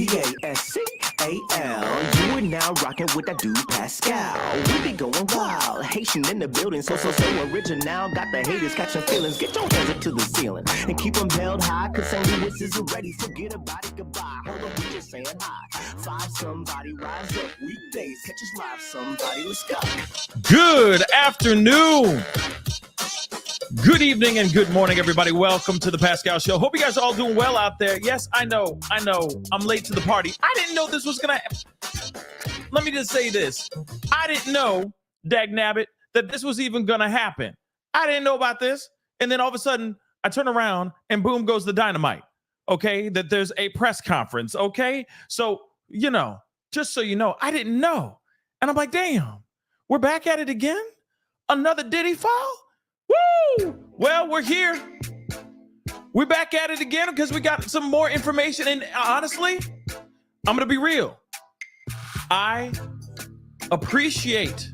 Pascal. You are now rocking with that dude Pascal. We be going wild, Haitian in the building, so original. Got the haters catching feelings. Get your hands up to the ceiling and keep them held high, cause St. Louis is ready. Forget about it, goodbye. Hold on, we just saying hi. Five somebody, rise up weekdays. Catch us live, somebody, let's go. Good afternoon. Good evening and good morning, everybody. Welcome to the Pascal Show. Hope you guys are all doing well out there. Yes, I know. I'm late to the party. I didn't know this was going to happen. Let me just say this. I didn't know, dagnabbit, that this was even going to happen. I didn't know about this. And then all of a sudden, I turn around and boom goes the dynamite. Okay? That there's a press conference. Okay? So, just so you know, I didn't know. And I'm like, damn, we're back at it again? Another Diddy file? Woo! Well, we're here. We're back at it again because we got some more information. And honestly, I'm going to be real. I appreciate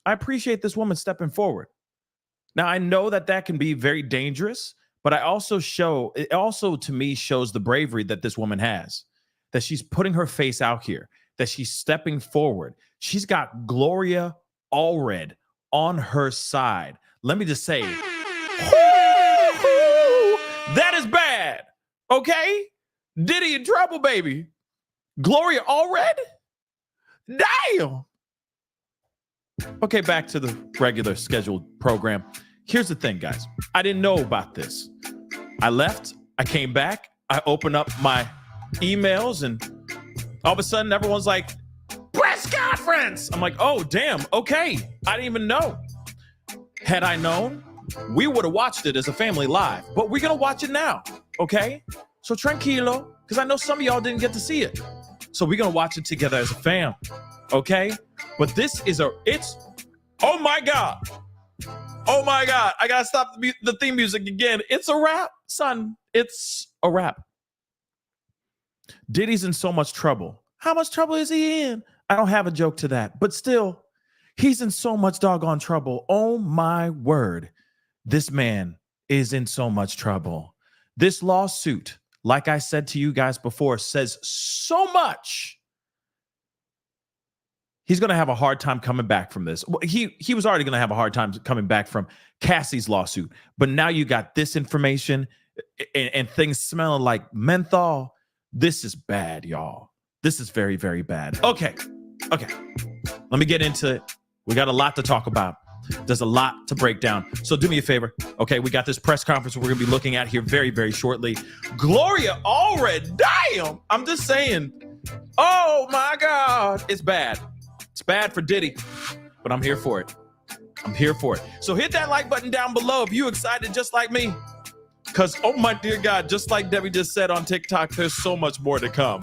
this woman stepping forward. Now, I know that can be very dangerous, but it also to me shows the bravery that this woman has, that she's putting her face out here, that she's stepping forward. She's got Gloria Allred on her side. Let me just say, that is bad. Okay? Diddy in trouble, baby. Gloria Allred? Damn. Okay, back to the regular scheduled program. Here's the thing, guys. I didn't know about this. I left. I came back. I opened up my emails, and all of a sudden, everyone's like, press conference. I'm like, oh, damn. Okay. I didn't even know. Had I known, we would have watched it as a family live, but we're going to watch it now. Okay. So tranquilo, because I know some of y'all didn't get to see it. So we're going to watch it together as a fam. Okay. But this is oh my God. Oh my God. I got to stop the theme music again. It's a wrap, son. It's a wrap. Diddy's in so much trouble. How much trouble is he in? I don't have a joke to that, but still, he's in so much doggone trouble. Oh my word. This man is in so much trouble. This lawsuit, like I said to you guys before, says so much. He's going to have a hard time coming back from this. He was already going to have a hard time coming back from Cassie's lawsuit, but now you got this information and things smelling like menthol. This is bad, y'all. This is very, very bad. Okay. Let me get into it. We got a lot to talk about. There's a lot to break down. So do me a favor. Okay, we got this press conference we're going to be looking at here very, very shortly. Gloria Allred, damn. I'm just saying. Oh, my God. It's bad. It's bad for Diddy, but I'm here for it. So hit that like button down below if you excited just like me. Because, oh, my dear God, just like Debbie just said on TikTok, there's so much more to come.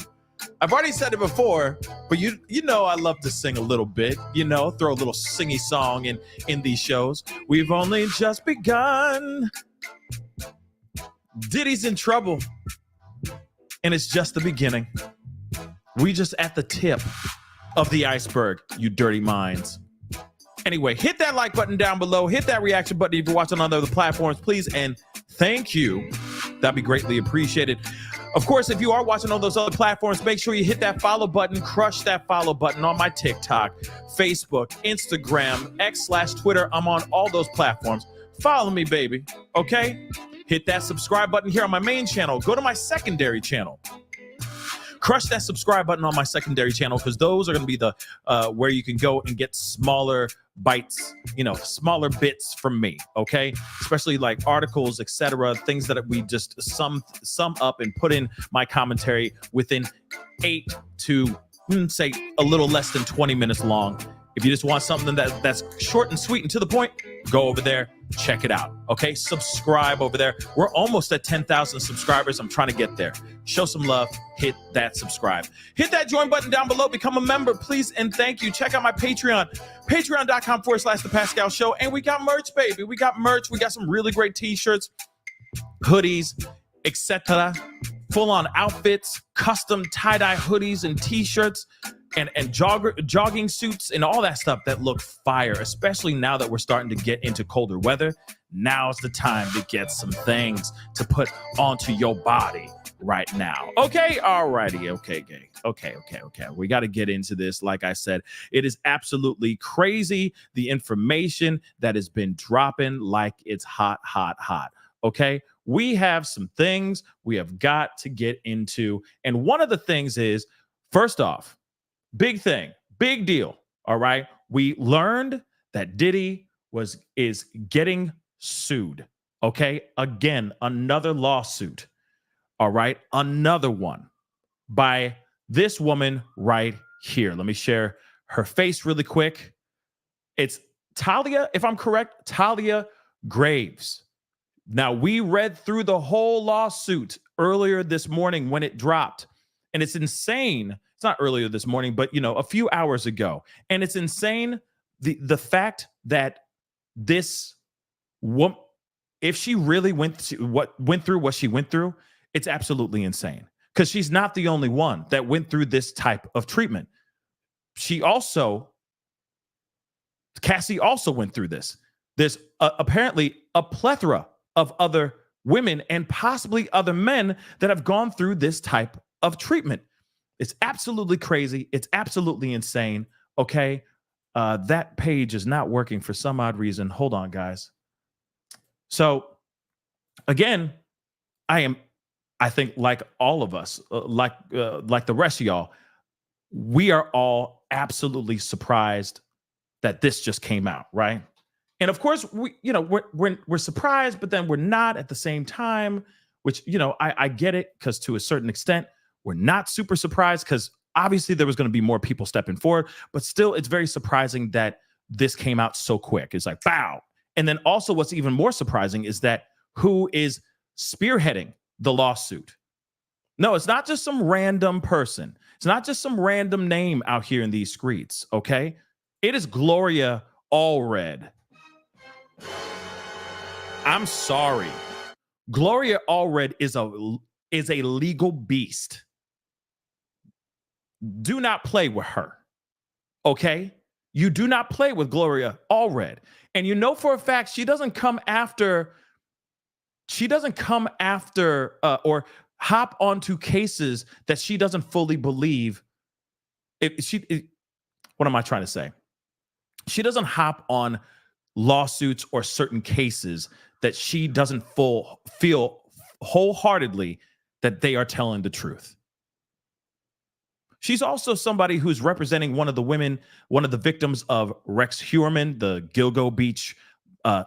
I've already said it before, but you know I love to sing a little bit, throw a little singy song in these shows. We've only just begun. Diddy's in trouble, and it's just the beginning. We just at the tip of the iceberg, you dirty minds. Anyway, hit that like button down below. Hit that reaction button if you're watching on other platforms, please, and thank you. That'd be greatly appreciated. Of course, if you are watching on those other platforms, make sure you hit that follow button, crush that follow button on my TikTok, Facebook, Instagram, X/Twitter. I'm on all those platforms. Follow me, baby. Okay? Hit that subscribe button here on my main channel. Go to my secondary channel. Crush that subscribe button on my secondary channel because those are going to be the where you can go and get smaller bites, smaller bits from me, okay? Especially like articles, etc., things that we just sum up and put in my commentary within 8 to, say, a little less than 20 minutes long. If you just want something that's short and sweet and to the point, go over there, check it out, okay? Subscribe over there. We're almost at 10,000 subscribers. I'm trying to get there. Show some love. Hit that subscribe. Hit that join button down below. Become a member, please, and thank you. Check out my Patreon, patreon.com/The Pascal Show. And we got merch, baby. We got merch. We got some really great t-shirts, hoodies, etc. Full-on outfits, custom tie-dye hoodies and t-shirts. And jogging suits and all that stuff that look fire, especially now that we're starting to get into colder weather. Now's the time to get some things to put onto your body. right now. Okay, alrighty, okay, gay. Okay. We got to get into this. Like I said, it is absolutely crazy, the information that has been dropping like it's hot. Okay, we have some things we have got to get into. And one of the things is, first off, big thing, big deal. All right. We learned that Diddy is getting sued. Okay. Again, another lawsuit. All right. Another one by this woman right here. Let me share her face really quick. It's Thalia, if I'm correct, Thalia Graves. Now, we read through the whole lawsuit earlier this morning when it dropped. And it's insane. It's not earlier this morning, but a few hours ago. And it's insane the fact that this woman, if she really went through what she went through, it's absolutely insane. Because she's not the only one that went through this type of treatment. Cassie also went through this. There's apparently a plethora of other women and possibly other men that have gone through this type of treatment. It's absolutely crazy. It's absolutely insane. Okay. That page is not working for some odd reason. Hold on, guys. So again, I think like all of us, like the rest of y'all, we are all absolutely surprised that this just came out, right? And of course, we're surprised, but then we're not at the same time, which, I get it, because to a certain extent, we're not super surprised because obviously there was going to be more people stepping forward, but still it's very surprising that this came out so quick. It's like, wow. And then also what's even more surprising is that who is spearheading the lawsuit? No, it's not just some random person. It's not just some random name out here in these streets, okay? It is Gloria Allred. I'm sorry. Gloria Allred is a legal beast. Do not play with her. Okay? You do not play with Gloria Allred. And for a fact she doesn't come after or hop onto cases that she doesn't fully believe. What am I trying to say? She doesn't hop on lawsuits or certain cases that she doesn't feel wholeheartedly that they are telling the truth. She's also somebody who's representing one of the victims of Rex Heuermann, the Gilgo Beach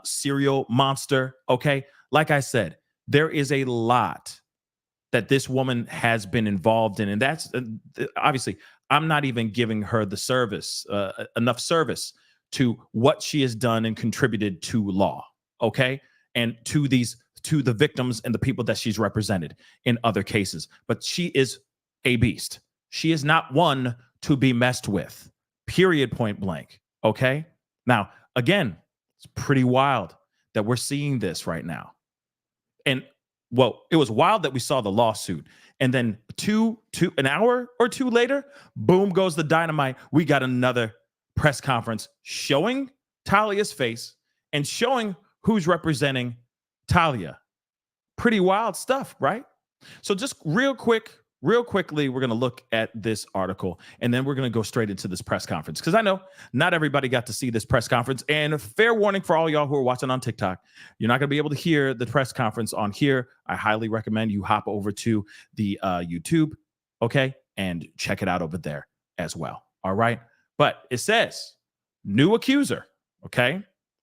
serial monster. Okay. Like I said, there is a lot that this woman has been involved in. And that's obviously, I'm not even giving her the enough service to what she has done and contributed to law. Okay. And to the victims and the people that she's represented in other cases. But she is a beast. She is not one to be messed with, period, point blank. Okay. Now, again, it's pretty wild that we're seeing this right now. And it was wild that we saw the lawsuit. And then an hour or two later, boom goes the dynamite. We got another press conference showing Thalia's face and showing who's representing Thalia. Pretty wild stuff, right? So just real quickly, we're going to look at this article, and then we're going to go straight into this press conference, because I know not everybody got to see this press conference. And fair warning for all y'all who are watching on TikTok, you're not going to be able to hear the press conference on here. I highly recommend you hop over to the YouTube, okay, and check it out over there as well. All right. But it says new accuser, okay?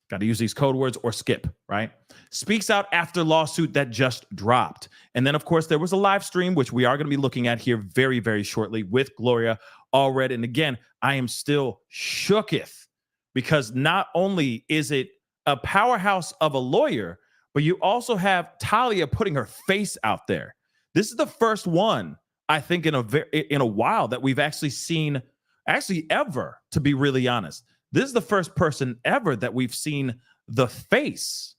Got to use these code words or skip, right? Speaks out after lawsuit that just dropped. And then, of course, there was a live stream, which we are going to be looking at here very, very shortly with Gloria Allred. And again, I am still shooketh, because not only is it a powerhouse of a lawyer, but you also have Thalia putting her face out there. This is the first one, I think, in a while that we've actually seen, ever, to be really honest. This is the first person ever that we've seen the face.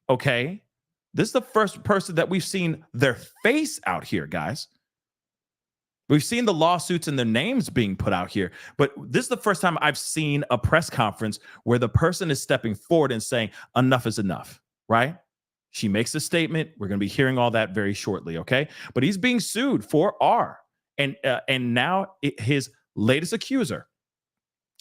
Okay. This is the first person that we've seen their face out here, guys. We've seen the lawsuits and their names being put out here, but this is the first time I've seen a press conference where the person is stepping forward and saying enough is enough, right? She makes a statement. We're going to be hearing all that very shortly, okay? But he's being sued for R, and now his latest accuser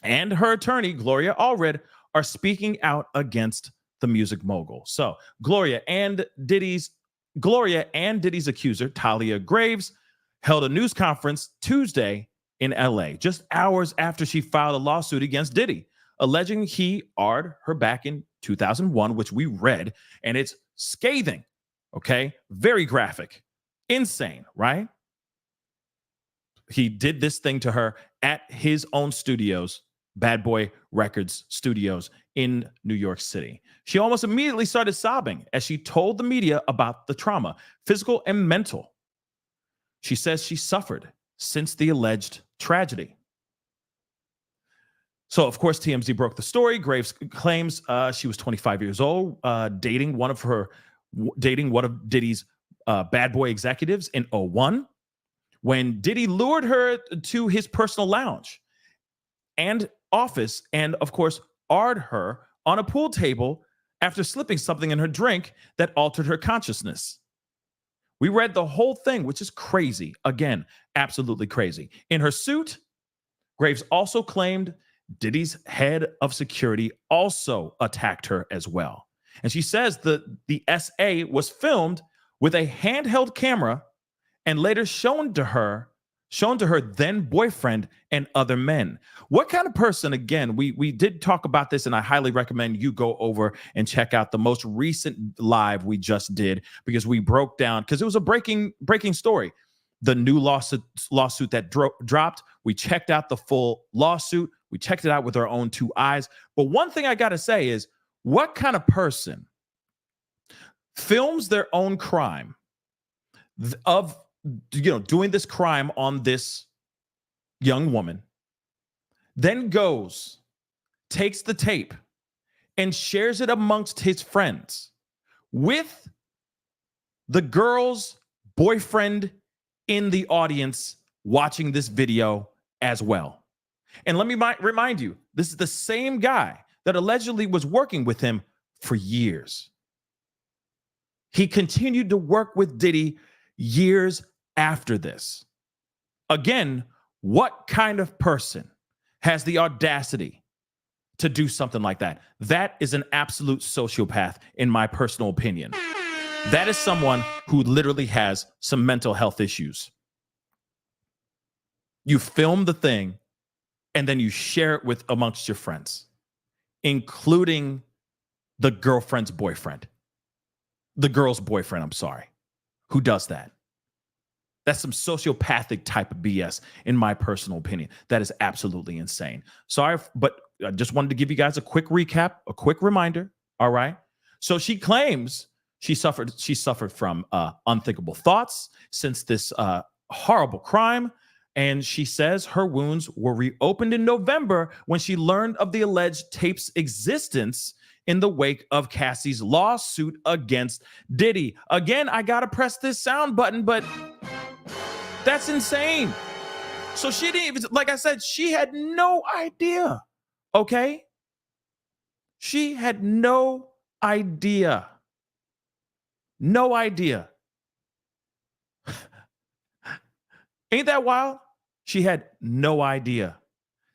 and her attorney, Gloria Allred, are speaking out against the music mogul. So Gloria and Diddy's accuser, Thalia Graves, held a news conference Tuesday in LA, just hours after she filed a lawsuit against Diddy, alleging he R'd her back in 2001, which we read, and it's scathing, okay? Very graphic, insane, right? He did this thing to her at his own studios, Bad Boy Records Studios in New York City. She almost immediately started sobbing as she told the media about the trauma, physical and mental. She says she suffered since the alleged tragedy. So, of course, TMZ broke the story. Graves claims she was 25 years old, dating one of Diddy's bad boy executives in 2001, when Diddy lured her to his personal lounge and office, and of course, R'd her on a pool table after slipping something in her drink that altered her consciousness. We read the whole thing, which is crazy. Again, absolutely crazy. In her suit, Graves also claimed Diddy's head of security also attacked her as well. And she says that the SA was filmed with a handheld camera and later shown to her then boyfriend and other men. What kind of person, again, we did talk about this, and I highly recommend you go over and check out the most recent live we just did, because we broke down, because it was a breaking story. The new lawsuit that dropped, we checked out the full lawsuit. We checked it out with our own two eyes. But one thing I got to say is, what kind of person films their own crime of doing this crime on this young woman, then goes, takes the tape, and shares it amongst his friends with the girl's boyfriend in the audience watching this video as well? And let me remind you, this is the same guy that allegedly was working with him for years. He continued to work with Diddy years after this. Again, what kind of person has the audacity to do something like that? That is an absolute sociopath, in my personal opinion. That is someone who literally has some mental health issues. You film the thing and then you share it with amongst your friends, including the girl's boyfriend, I'm sorry, who does that. That's some sociopathic type of BS, in my personal opinion. That is absolutely insane. Sorry, but I just wanted to give you guys a quick recap, a quick reminder. All right. So she claims she suffered from unthinkable thoughts since this horrible crime. And she says her wounds were reopened in November when she learned of the alleged tape's existence in the wake of Cassie's lawsuit against Diddy. Again, I got to press this sound button, but that's insane. So she didn't even, like I said, she had no idea. Okay? She had no idea. No idea. Ain't that wild? She had no idea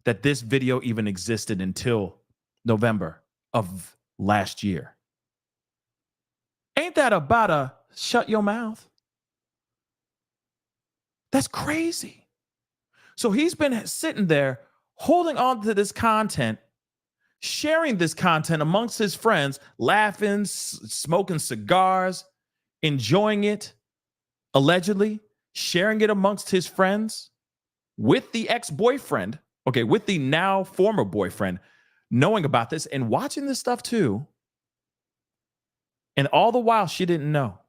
that this video even existed until November of last year. Ain't that about a shut your mouth? That's crazy. So he's been sitting there holding on to this content, sharing this content amongst his friends, laughing, smoking cigars, enjoying it, allegedly sharing it amongst his friends with the ex-boyfriend, with the now former boyfriend, knowing about this and watching this stuff too. And all the while, she didn't know.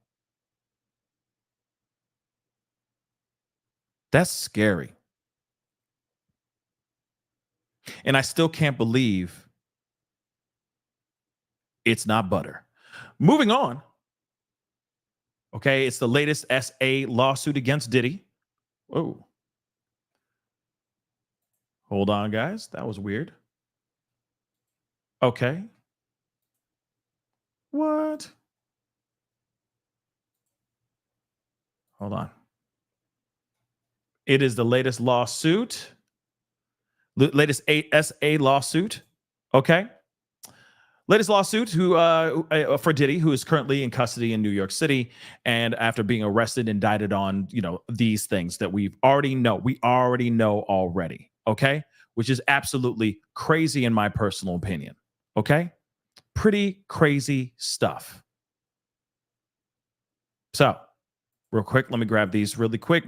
That's scary. And I still can't believe it's not butter. Moving on. Okay, it's the latest SA lawsuit against Diddy. Oh. Hold on, guys. That was weird. Okay. What? Hold on. It is the latest lawsuit, latest ASA lawsuit. Okay. Latest lawsuit for Diddy, who is currently in custody in New York City, and after being arrested, indicted on these things that we already know already. Okay, which is absolutely crazy in my personal opinion. Okay, pretty crazy stuff. So, real quick, let me grab these really quick.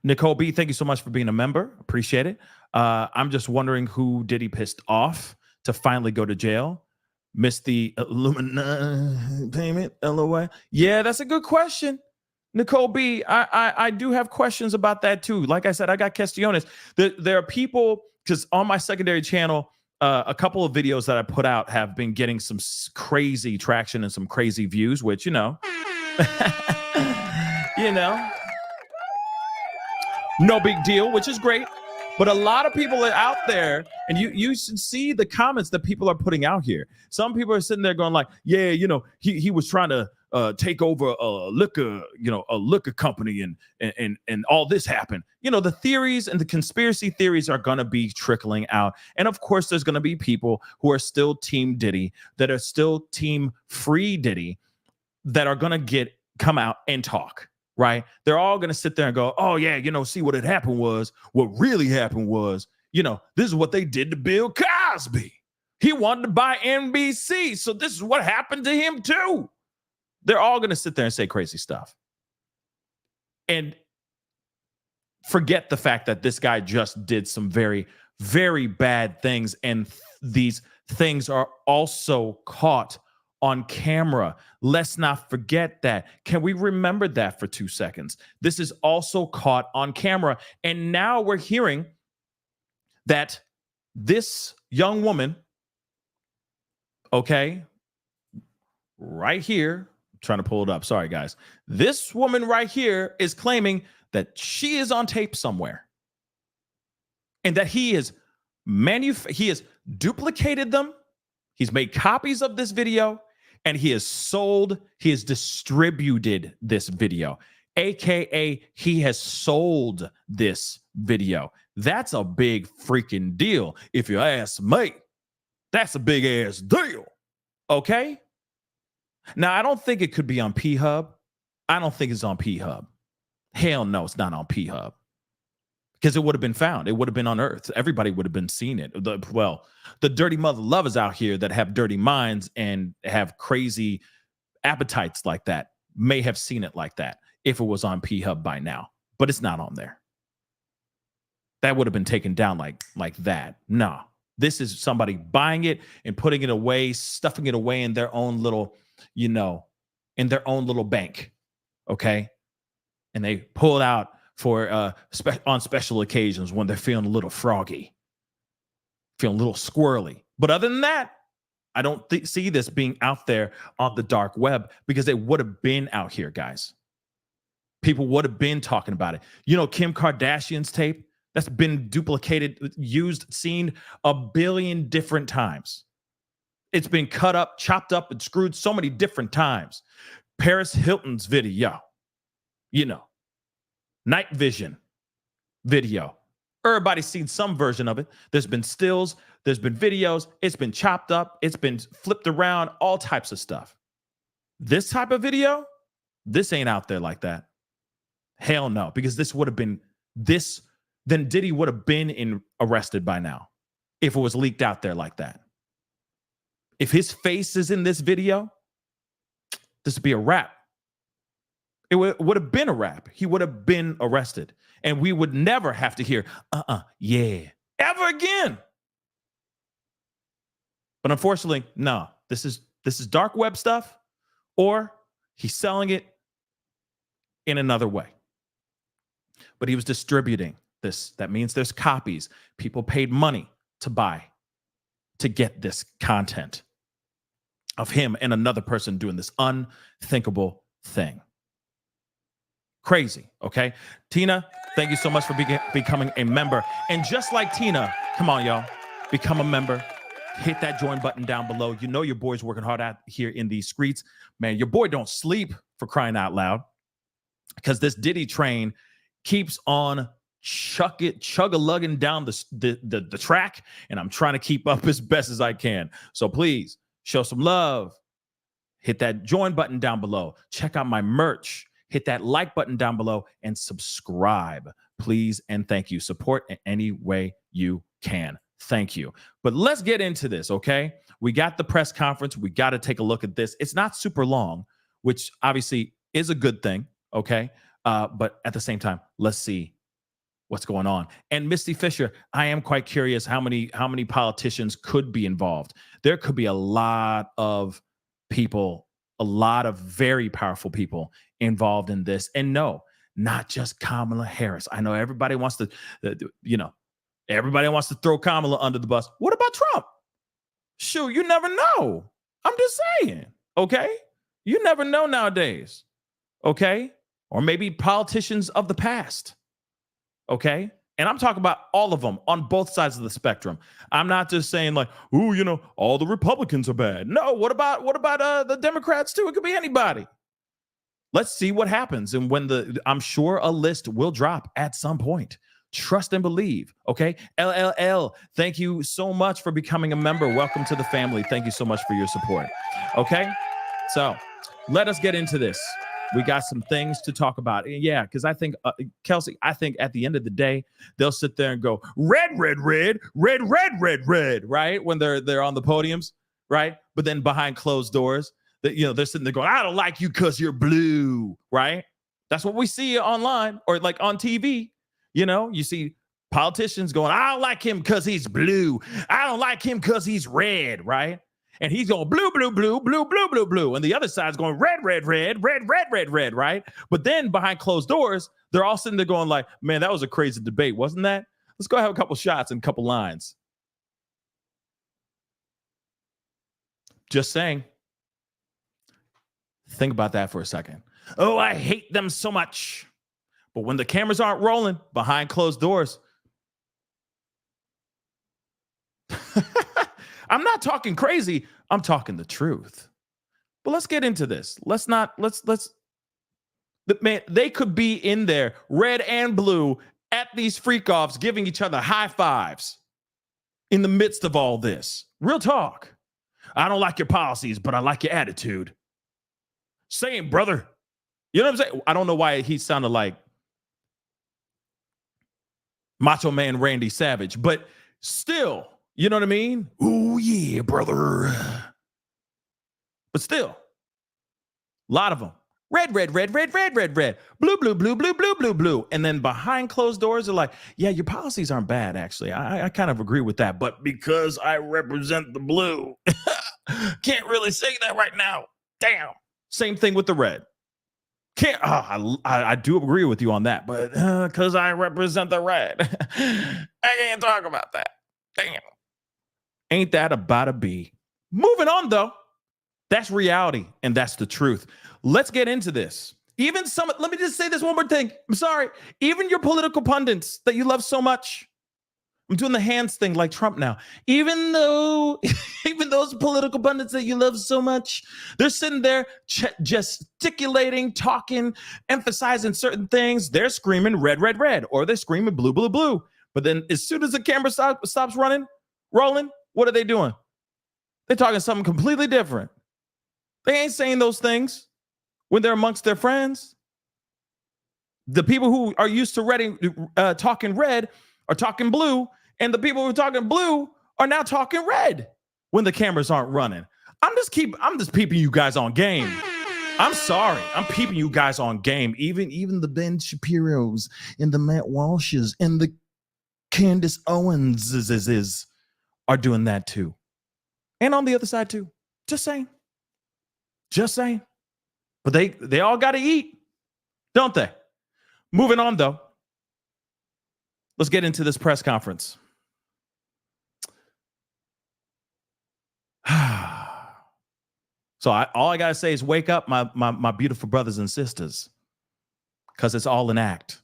Nicole B, thank you so much for being a member. Appreciate it. I'm just wondering who Diddy pissed off to finally go to jail. Missed the Illuminati payment, LOI. Yeah, that's a good question. Nicole B, I do have questions about that too. Like I said, I got questiones. There are people, because on my secondary channel, a couple of videos that I put out have been getting some crazy traction and some crazy views, which, no big deal, which is great. But a lot of people are out there, and you should see the comments that people are putting out here. Some people are sitting there going like, yeah, he was trying to take over a liquor company, and all this happened. The theories and the conspiracy theories are going to be trickling out. And of course, there's going to be people who are still Team Diddy, that are still Team Free Diddy, that are going to come out and talk. Right? They're all going to sit there and go, oh, yeah, see what really happened was, this is what they did to Bill Cosby. He wanted to buy NBC. So this is what happened to him, too. They're all going to sit there and say crazy stuff. And forget the fact that this guy just did some very, very bad things. And these things are also caught on camera. Let's not forget that. Can we remember that for 2 seconds? This is also caught on camera. And now we're hearing that this young woman, okay, right here, I'm trying to pull it up. Sorry, guys. This woman right here is claiming that she is on tape somewhere, and that he has duplicated them. He's made copies of this video, and he has distributed this video, AKA he has sold this video. That's a big freaking deal. If you ask me, that's a big ass deal. Okay? Now, I don't think it could be on P-Hub. I don't think it's on P-Hub. Hell no, it's not on P-Hub. Because it would have been found. It would have been unearthed. Everybody would have been seeing it. The dirty mother lovers out here that have dirty minds and have crazy appetites like that may have seen it like that if it was on P-Hub by now. But it's not on there. That would have been taken down like that. No. This is somebody buying it and putting it away, stuffing it away in their own little, in their own little bank. Okay? And they pull it out for on special occasions when they're feeling a little froggy, feeling a little squirrely. But other than that, I don't see this being out there on the dark web, because it would have been out here, guys. People would have been talking about it. Kim Kardashian's tape, that's been duplicated, used, seen a billion different times. It's been cut up, chopped up, and screwed so many different times. Paris Hilton's video, Night Vision video. Everybody's seen some version of it. There's been stills, there's been videos, it's been chopped up, it's been flipped around, all types of stuff. This type of video, this ain't out there like that. Hell no, because this would have been then Diddy would have been arrested by now if it was leaked out there like that. If his face is in this video, this would be a wrap. It would have been a wrap. He would have been arrested. And we would never have to hear, yeah, ever again. But unfortunately, no. This is dark web stuff, or he's selling it in another way. But he was distributing this. That means there's copies. People paid money to get this content of him and another person doing this unthinkable thing. Crazy, okay? Tina, thank you so much for becoming a member. And just like Tina, come on, y'all, become a member. Hit that join button down below. Your boy's working hard out here in these streets. Man, your boy don't sleep, for crying out loud. because this Diddy train keeps on chug-a-lugging down the track, and I'm trying to keep up as best as I can. So please show some love. Hit that join button down below. Check out my merch. Hit that like button down below and subscribe, please. And thank you. Support in any way you can. Thank you. But let's get into this, okay? We got the press conference. We got to take a look at this. It's not super long, which obviously is a good thing, okay? But at the same time, let's see what's going on. And Misty Fisher, I am quite curious how many politicians could be involved. There could be a lot of people, a lot of very powerful people involved in this. And no, not just Kamala Harris. I know everybody wants to, everybody wants to throw Kamala under the bus. What about Trump? Shoot, you never know. I'm just saying, okay? You never know nowadays, okay? Or maybe politicians of the past, okay? And I'm talking about all of them on both sides of the spectrum. I'm not just saying like, ooh, all the Republicans are bad. No, what about the Democrats too? It could be anybody. Let's see what happens. And when I'm sure a list will drop at some point. Trust and believe, okay? LLL, thank you so much for becoming a member. Welcome to the family. Thank you so much for your support, okay? So let us get into this. We got some things to talk about. Yeah, because I think, Kelsey, I think at the end of the day, they'll sit there and go, red, red, red, red, red, red, red, right? When they're on the podiums, right? But then behind closed doors, they're sitting there going, I don't like you because you're blue, right? That's what we see online or like on TV. You see politicians going, I don't like him because he's blue. I don't like him because he's red, right? And he's going blue, blue, blue, blue, blue, blue, blue. And the other side's going red, red, red, red, red, red, red, right? But then behind closed doors, they're all sitting there going like, man, that was a crazy debate, wasn't that? Let's go have a couple shots and a couple lines. Just saying. Think about that for a second. Oh, I hate them so much. But when the cameras aren't rolling behind closed doors, I'm not talking crazy. I'm talking the truth. But let's get into this. Man, they could be in there, red and blue, at these freak-offs, giving each other high fives in the midst of all this. Real talk. I don't like your policies, but I like your attitude. Same, brother. You know what I'm saying? I don't know why he sounded like Macho Man Randy Savage, but still, you know what I mean? Ooh, yeah, brother. But still, a lot of them. Red, red, red, red, red, red, red. Blue, blue, blue, blue, blue, blue, blue. And then behind closed doors, they're like, yeah, your policies aren't bad, actually. I kind of agree with that. But because I represent the blue, can't really say that right now. Damn. Same thing with the red. I do agree with you on that, but because I represent the red, I can't talk about that. Damn. Ain't that about a bee? Moving on, though. That's reality, and that's the truth. Let's get into this. Let me just say this one more thing. I'm sorry. Even your political pundits that you love so much, I'm doing the hands thing like Trump now. Even those political pundits that you love so much, they're sitting there gesticulating, talking, emphasizing certain things. They're screaming red, red, red, or they're screaming blue, blue, blue. But then as soon as the camera stops rolling, what are they doing? They're talking something completely different. They ain't saying those things when they're amongst their friends. The people who are used to talking red are talking blue, and the people who are talking blue are now talking red when the cameras aren't running. I'm just peeping you guys on game. I'm sorry. I'm peeping you guys on game. Even the Ben Shapiro's and the Matt Walsh's and the Candace Owens are doing that too. And on the other side too. Just saying. But they all got to eat, don't they? Moving on, though. Let's get into this press conference. So all I got to say is wake up, my beautiful brothers and sisters, because it's all an act.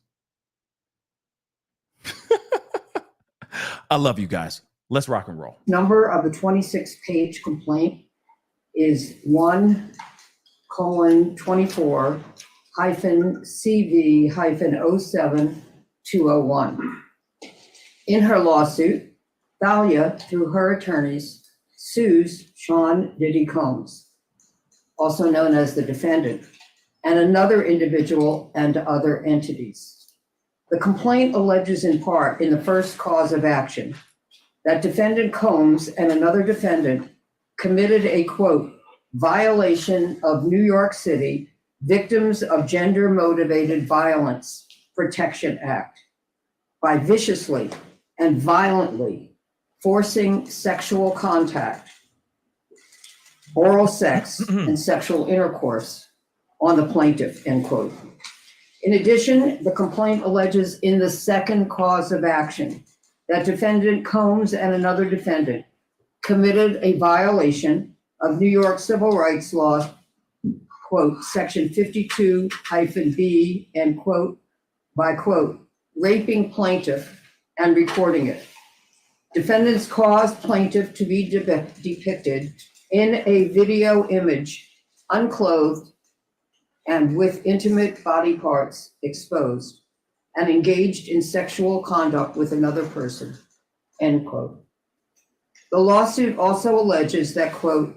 I love you guys. Let's rock and roll. Number of the 26-page complaint is 1:24 CV-07-201. In her lawsuit, Thalia, through her attorneys, sues Sean Diddy Combs, also known as the defendant, and another individual and other entities. The complaint alleges in part in the first cause of action that defendant Combs and another defendant committed a, quote, violation of New York City Victims of Gender Motivated Violence Protection Act by viciously and violently forcing sexual contact, oral sex, and sexual intercourse on the plaintiff, end quote. In addition, the complaint alleges in the second cause of action that defendant Combs and another defendant committed a violation of New York civil rights law, quote, section 52-B, end quote, by, quote, raping plaintiff and recording it. Defendants caused plaintiff to be depicted in a video image, unclothed and with intimate body parts exposed, and engaged in sexual conduct with another person, end quote. The lawsuit also alleges that, quote,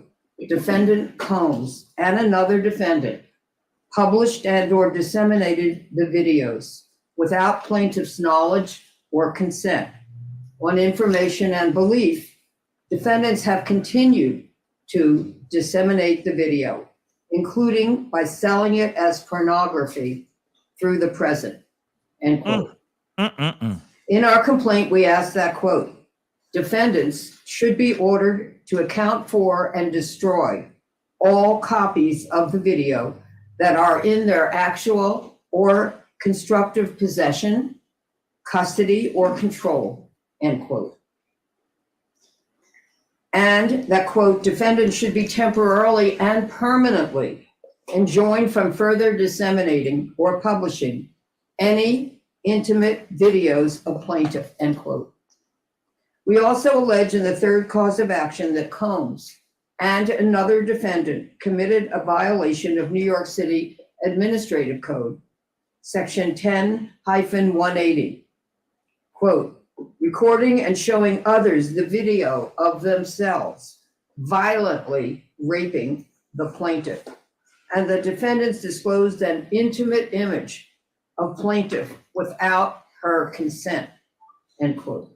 defendant Combs and another defendant published and or disseminated the videos without plaintiff's knowledge or consent. On information and belief, defendants have continued to disseminate the video, including by selling it as pornography through the present, end quote. In our complaint, we ask that, quote, defendants should be ordered to account for and destroy all copies of the video that are in their actual or constructive possession, custody, or control, end quote. And that, quote, defendants should be temporarily and permanently enjoined from further disseminating or publishing any intimate videos of plaintiff, end quote. We also allege in the third cause of action that Combs and another defendant committed a violation of New York City Administrative Code, section 10-180, quote, recording and showing others the video of themselves violently raping the plaintiff, and the defendants disclosed an intimate image of plaintiff without her consent, end quote.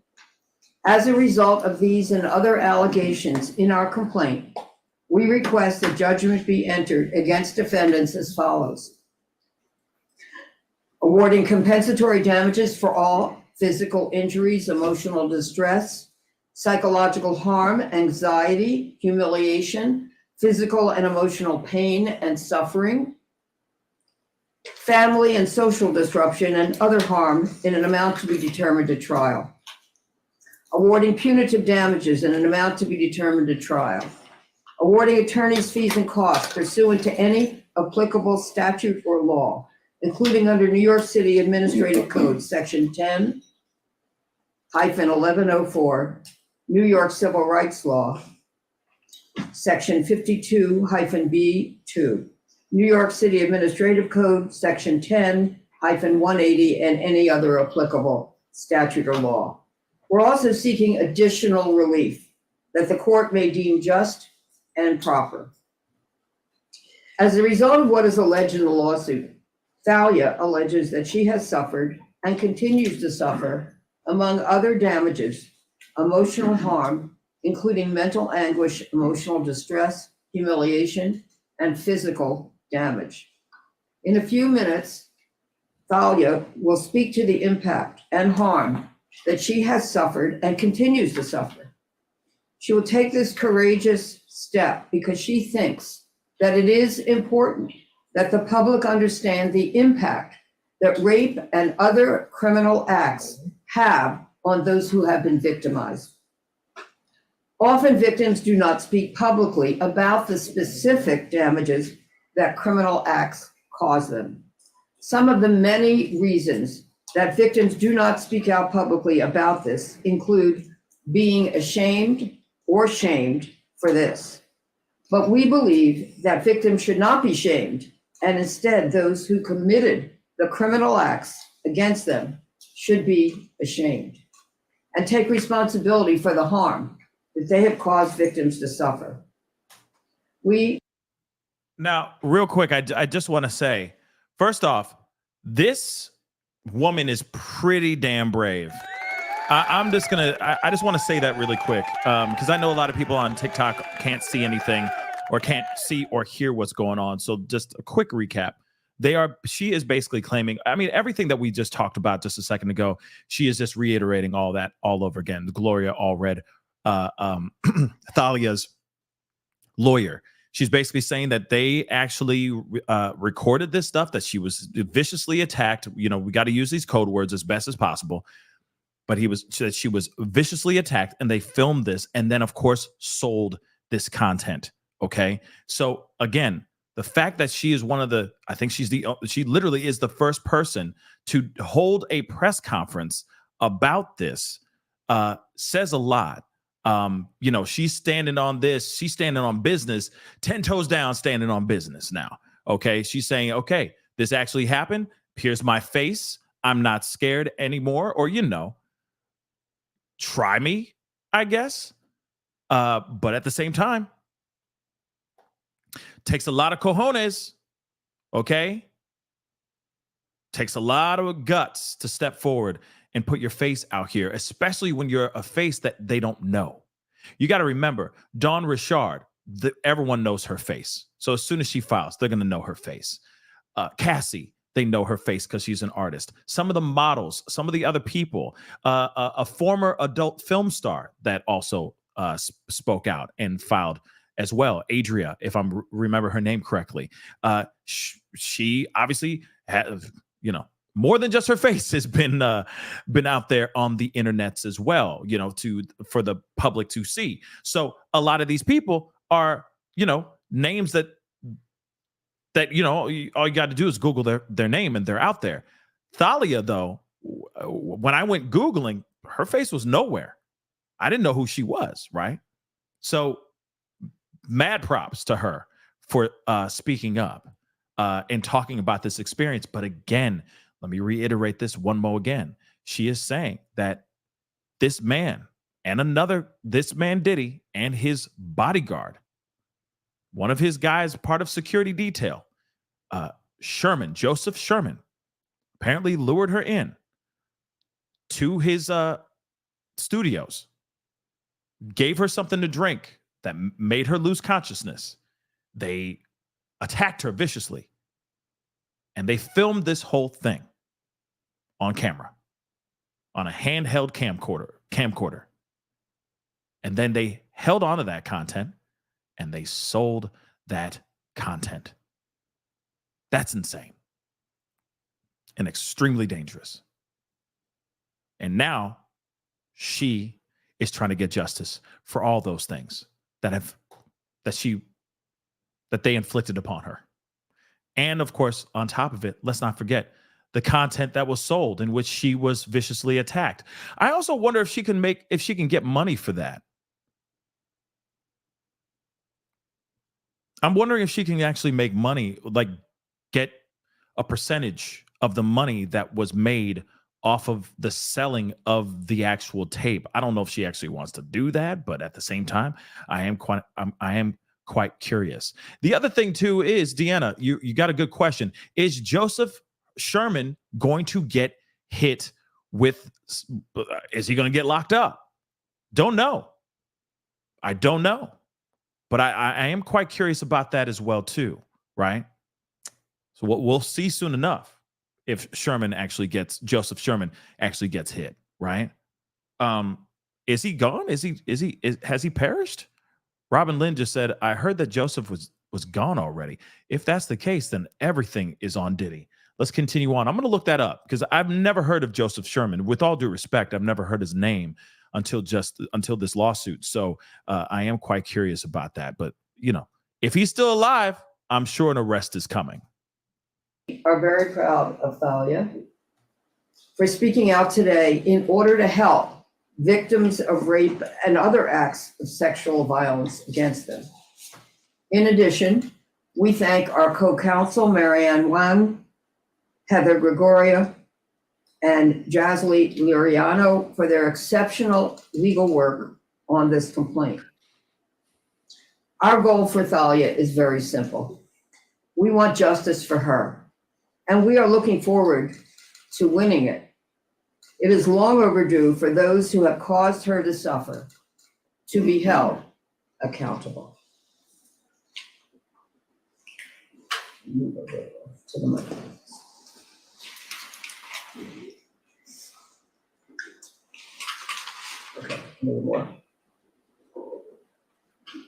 As a result of these and other allegations in our complaint, we request that judgment be entered against defendants as follows. Awarding compensatory damages for all physical injuries, emotional distress, psychological harm, anxiety, humiliation, physical and emotional pain and suffering, family and social disruption, and other harm in an amount to be determined at trial. Awarding punitive damages in an amount to be determined at trial. Awarding attorneys' fees and costs pursuant to any applicable statute or law, including under New York City Administrative Code, section 10-1104, New York Civil Rights Law, section 52-B2, New York City Administrative Code, section 10-180, and any other applicable statute or law. We're also seeking additional relief that the court may deem just and proper. As a result of what is alleged in the lawsuit, Thalia alleges that she has suffered and continues to suffer, among other damages, emotional harm, including mental anguish, emotional distress, humiliation, and physical damage. In a few minutes, Thalia will speak to the impact and harm that she has suffered and continues to suffer. She will take this courageous step because she thinks that it is important that the public understand the impact that rape and other criminal acts have on those who have been victimized. Often victims do not speak publicly about the specific damages that criminal acts cause them. Some of the many reasons that victims do not speak out publicly about this include being ashamed or shamed for this. But we believe that victims should not be shamed and instead those who committed the criminal acts against them should be ashamed and take responsibility for the harm that they have caused victims to suffer. Now, real quick, I just want to say, first off, this woman is pretty damn brave. I just want to say that really quick, because I know a lot of people on TikTok can't see anything or can't see or hear what's going on. So just a quick recap. She is basically claiming, I mean, everything that we just talked about just a second ago, she is just reiterating all that all over again. Gloria Allred, Thalia's lawyer. She's basically saying that they actually recorded this stuff, that she was viciously attacked. You know, we got to use these code words as best as possible. But she was viciously attacked, and they filmed this, and then, of course, sold this content. Okay. So again, the fact that she is she literally is the first person to hold a press conference about this, says a lot. You know, she's standing on this. She's standing on business, 10 toes down, standing on business now. Okay. She's saying, okay, this actually happened. Here's my face. I'm not scared anymore. Or, you know, try me, I guess. But at the same time, takes a lot of cojones. Okay. Takes a lot of guts to step forward and put your face out here, especially when you're a face that they don't know. You got to remember, Dawn Richard, everyone knows her face. So as soon as she files, they're going to know her face. Cassie, they know her face because she's an artist. Some of the models, some of the other people, a former adult film star that also spoke out and filed as well. Adria, if I remember her name correctly. She obviously had, you know, more than just her face has been out there on the internets as well, you know, for the public to see. So a lot of these people are, you know, names that you know, all you got to do is Google their name and they're out there. Thalia, though, when I went Googling, her face was nowhere. I didn't know who she was, right? So mad props to her for speaking up and talking about this experience. But again, let me reiterate this one more again. She is saying that this man Diddy and his bodyguard, one of his guys, part of security detail, Joseph Sherman, apparently lured her in to his studios, gave her something to drink that made her lose consciousness. They attacked her viciously, and they filmed this whole thing on camera, on a handheld camcorder. And then they held on to that content and they sold that content. That's insane and extremely dangerous. And now she is trying to get justice for all those things that they inflicted upon her. And of course, on top of it, let's not forget the content that was sold in which she was viciously attacked. I also wonder if she can get money for that. I'm wondering if she can actually make money, like get a percentage of the money that was made off of the selling of the actual tape. I don't know if she actually wants to do that, but at the same time, I am quite curious. The other thing too is, Deanna, you got a good question. Is Joseph Sherman going to get hit with, is he going to get locked up? Don't know. I don't know. But I am quite curious about that as well too, right? So we'll see soon enough if Joseph Sherman actually gets hit, right? Is he gone? Has he perished? Robin Lynn just said, I heard that Joseph was gone already. If that's the case, then everything is on Diddy. Let's continue on. I'm going to look that up because I've never heard of Joseph Sherman. With all due respect, I've never heard his name until this lawsuit. So I am quite curious about that. But, you know, if he's still alive, I'm sure an arrest is coming. We are very proud of Thalia for speaking out today in order to help victims of rape and other acts of sexual violence against them. In addition, We thank our co-counsel, Marianne Wang, Heather Gregoria, and Jasly Liriano for their exceptional legal work on this complaint. Our goal for Thalia is very simple. We want justice for her, and we are looking forward to winning it. It is long overdue for those who have caused her to suffer to be held accountable. Move over to the microphone. Okay, a little more.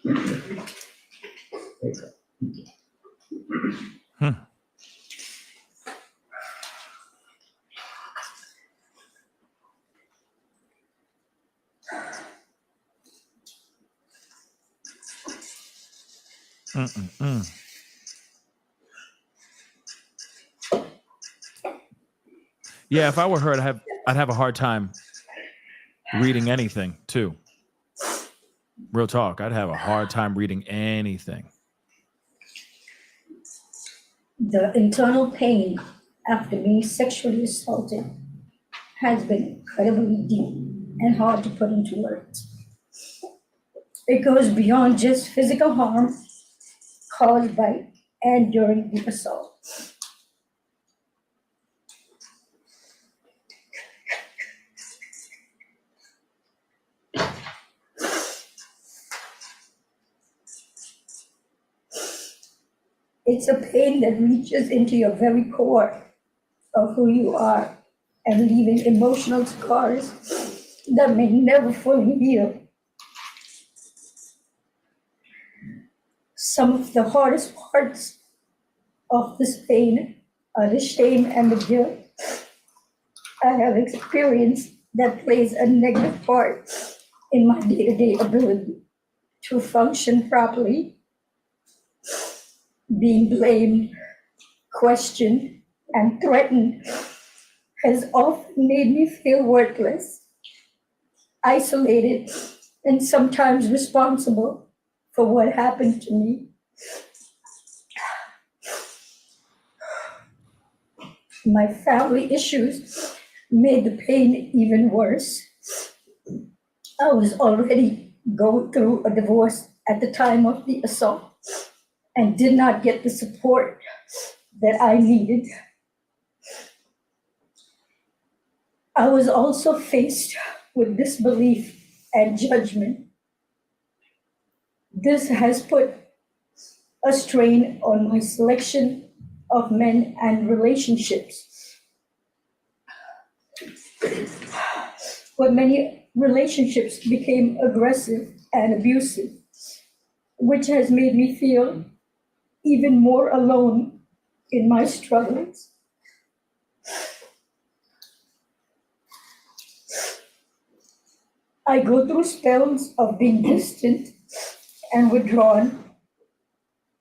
There you go. Yeah, if I were her, I'd have a hard time reading anything too. Real talk, I'd have a hard time reading anything. The internal pain after being sexually assaulted has been incredibly deep and hard to put into words. It goes beyond just physical harm caused by and during the assault. It's a pain that reaches into your very core of who you are and leaving emotional scars that may never fully heal. Some of the hardest parts of this pain are the shame and the guilt I have experienced that plays a negative part in my day-to-day ability to function properly. Being blamed, questioned, and threatened has often made me feel worthless, isolated, and sometimes responsible for what happened to me. My family issues made the pain even worse. I was already going through a divorce at the time of the assault and did not get the support that I needed. I was also faced with disbelief and judgment. This has put a strain on my selection of men and relationships. But many relationships became aggressive and abusive, which has made me feel even more alone in my struggles. I go through spells of being distant and withdrawn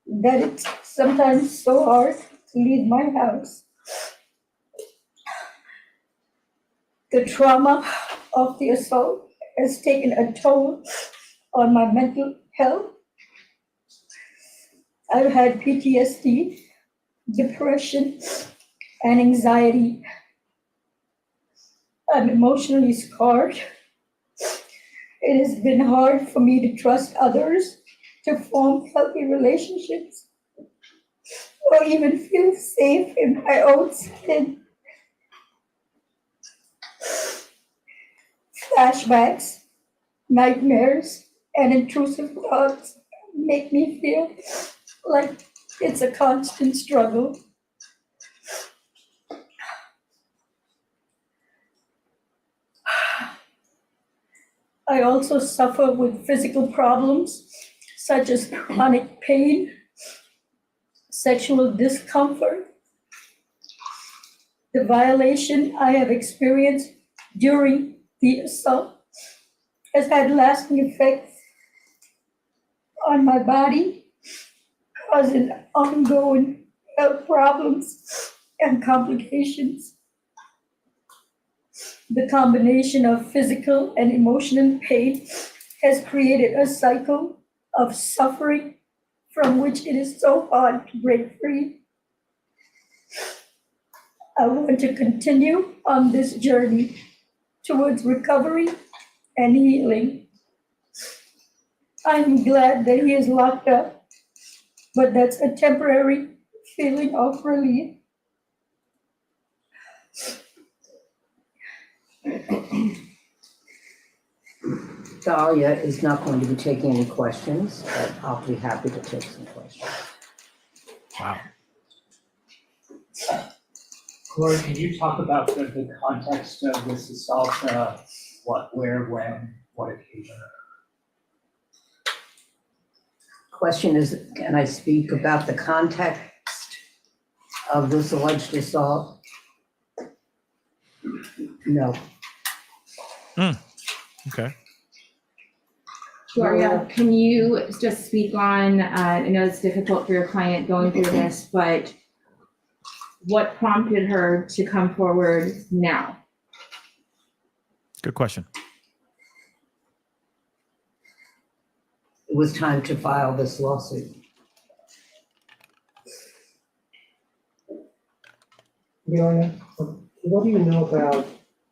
that it's sometimes so hard to leave my house. The trauma of the assault has taken a toll on my mental health. I've had PTSD, depression, and anxiety. I'm emotionally scarred. It has been hard for me to trust others, to form healthy relationships, or even feel safe in my own skin. Flashbacks, nightmares, and intrusive thoughts make me feel like it's a constant struggle. I also suffer with physical problems such as chronic pain, sexual discomfort. The violation I have experienced during the assault has had lasting effects on my body, causing ongoing health problems and complications. The combination of physical and emotional pain has created a cycle of suffering, from which it is so hard to break free. I want to continue on this journey towards recovery and healing. I'm glad that he is locked up, but that's a temporary feeling of relief. Thalia is not going to be taking any questions, but I'll be happy to take some questions. Wow. Gloria, can you talk about the context of this assault? What, where, when, what occasion? Question is, can I speak about the context of this alleged assault? No. Okay. Gloria, can you just speak on, I know it's difficult for your client going through this, but what prompted her to come forward now? Good question. It was time to file this lawsuit. Gloria, what do you know about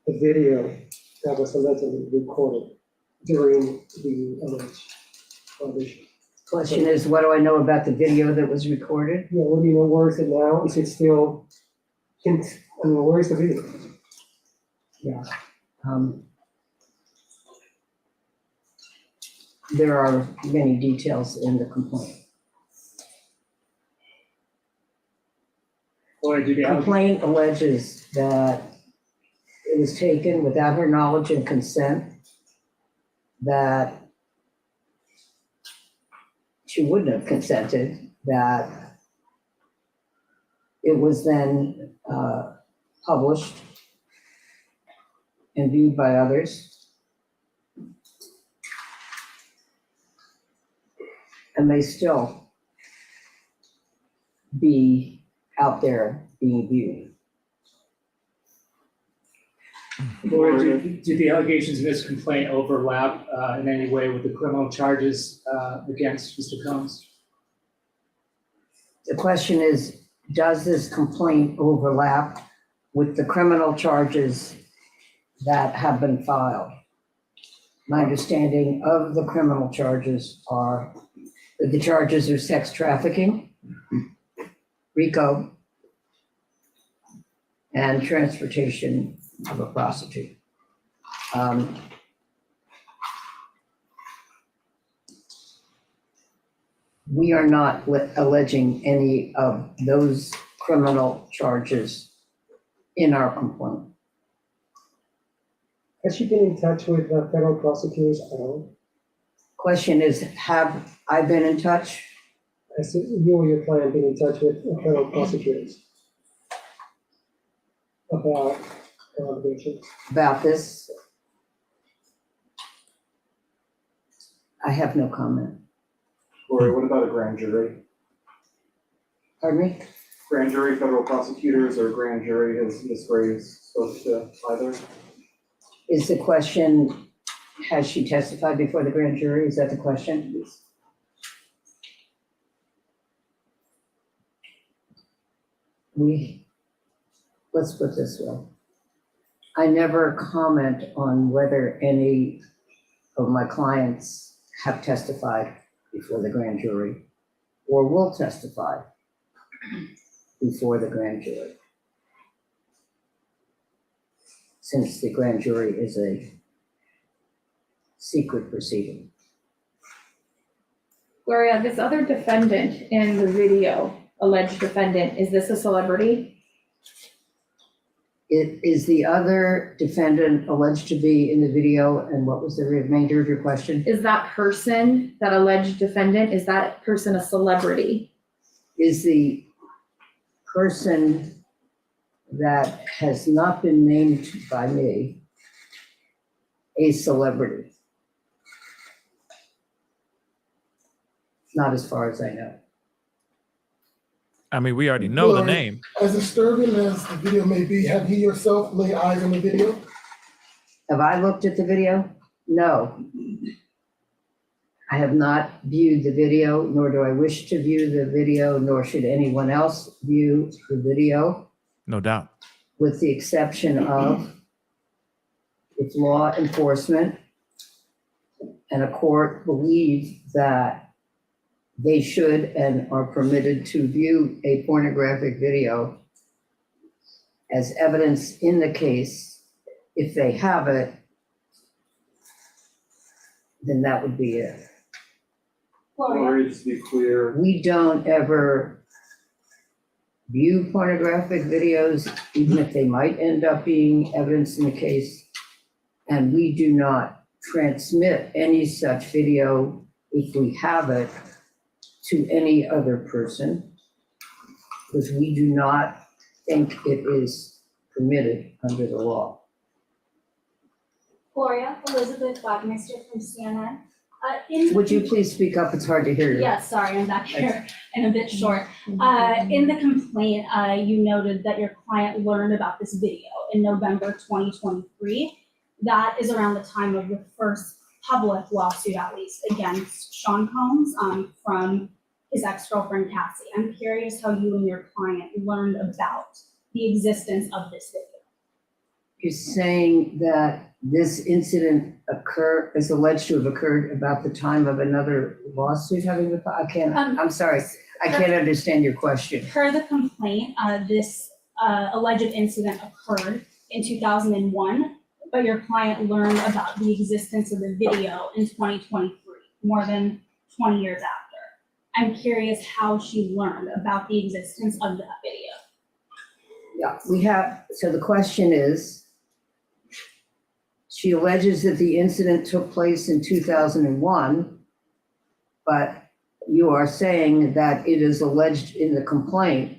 the video that was allegedly recorded during the alleged audition? Question is, what do I know about the video that was recorded? Yeah, what do you know? Where is it now? Is it still, where is the video? Yeah. There are many details in the complaint. Gloria, did The the complaint alleges that it was taken without her knowledge and consent, that she wouldn't have consented, that it was then published and viewed by others. And may still be out there being viewed. Gloria, did the allegations in this complaint overlap in any way with the criminal charges against Mr. Combs? The question is, does this complaint overlap with the criminal charges that have been filed? My understanding of the criminal charges are, the charges are sex trafficking, RICO, and transportation of a prostitute. We are not alleging any of those criminal charges in our complaint. Has she been in touch with federal prosecutors at all? Question is, have I been in touch? Has you or your client been in touch with federal prosecutors about allegations? About this? I have no comment. Gloria, what about a grand jury? Pardon me? Grand jury, federal prosecutors, or grand jury, has Ms. Graves spoke to either? Is the question, has she testified before the grand jury? Is that the question? Let's put this way. I never comment on whether any of my clients have testified before the grand jury or will testify before the grand jury, since the grand jury is a secret proceeding. Gloria, this other defendant in the video, alleged defendant, is this a celebrity? It is the other defendant alleged to be in the video, and what was the remainder of your question? Is that person, that alleged defendant, is that person a celebrity? Is the person that has not been named by me a celebrity? Not as far as I know. I mean, we already know the Gloria, name. As disturbing as the video may be, have you yourself laid eyes on the video? Have I looked at the video? No. I have not viewed the video, nor do I wish to view the video, nor should anyone else view the video, No doubt. with the exception of if law enforcement and a court believe that they should and are permitted to view a pornographic video as evidence in the case. If they have it, then that would be it. Gloria, just to be clear, We don't ever view pornographic videos, even if they might end up being evidence in the case. And we do not transmit any such video, if we have it, to any other person, because we do not think it is permitted under the law. Gloria, Elizabeth Wagmeister from CNN. Would you please speak up? It's hard to hear you. Yes, sorry, I'm back here and a bit short. In the complaint, you noted that your client learned about this video in November 2023. That is around the time of the first public lawsuit, at least, against Sean Combs from his ex-girlfriend Cassie. I'm curious how you and your client learned about the existence of this video. You're saying that this incident is alleged to have occurred about the time of another lawsuit having the, I'm sorry, I can't understand your question. Per the complaint, this alleged incident occurred in 2001, but your client learned about the existence of the video in 2023, more than 20 years after. I'm curious how she learned about the existence of that video. Yeah, so the question is, she alleges that the incident took place in 2001, but you are saying that it is alleged in the complaint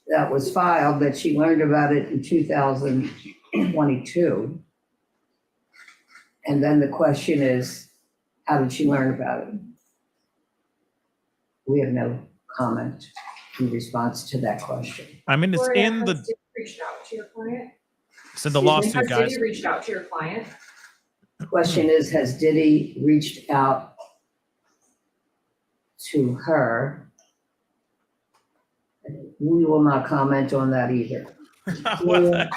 that was filed that she learned about it in 2022. And then the question is, how did she learn about it? We have no comment in response to that question. I mean, it's Gloria, in the, has Diddy reached out to your client? it's in the Excuse me? lawsuit, Has guys. Diddy reached out to your client? The question is, has Diddy reached out to her? We will not comment on that either. Gloria,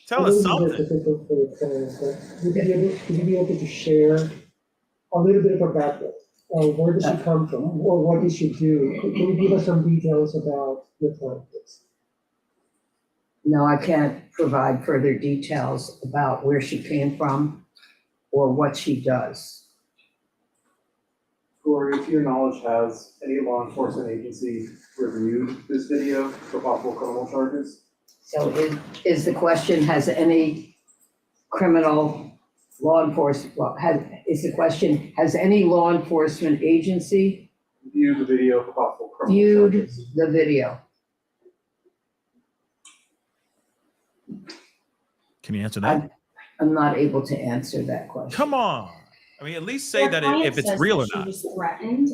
Tell I us know these are something. difficult for your clients, but would you be able to share a little bit of her background? Where did she come from, or what did she do? Can you give us some details about your client, please? No, I can't provide further details about where she came from or what she does. Gloria, to your knowledge, has any law enforcement agency reviewed this video for possible criminal charges? So is the question, has any criminal law enforcement, has any law enforcement agency Viewed the video for possible criminal viewed charges? the video? Can you answer that? I'm not able to answer that question. Come on. I mean, at least say Your that client if it's says real that or not. She was threatened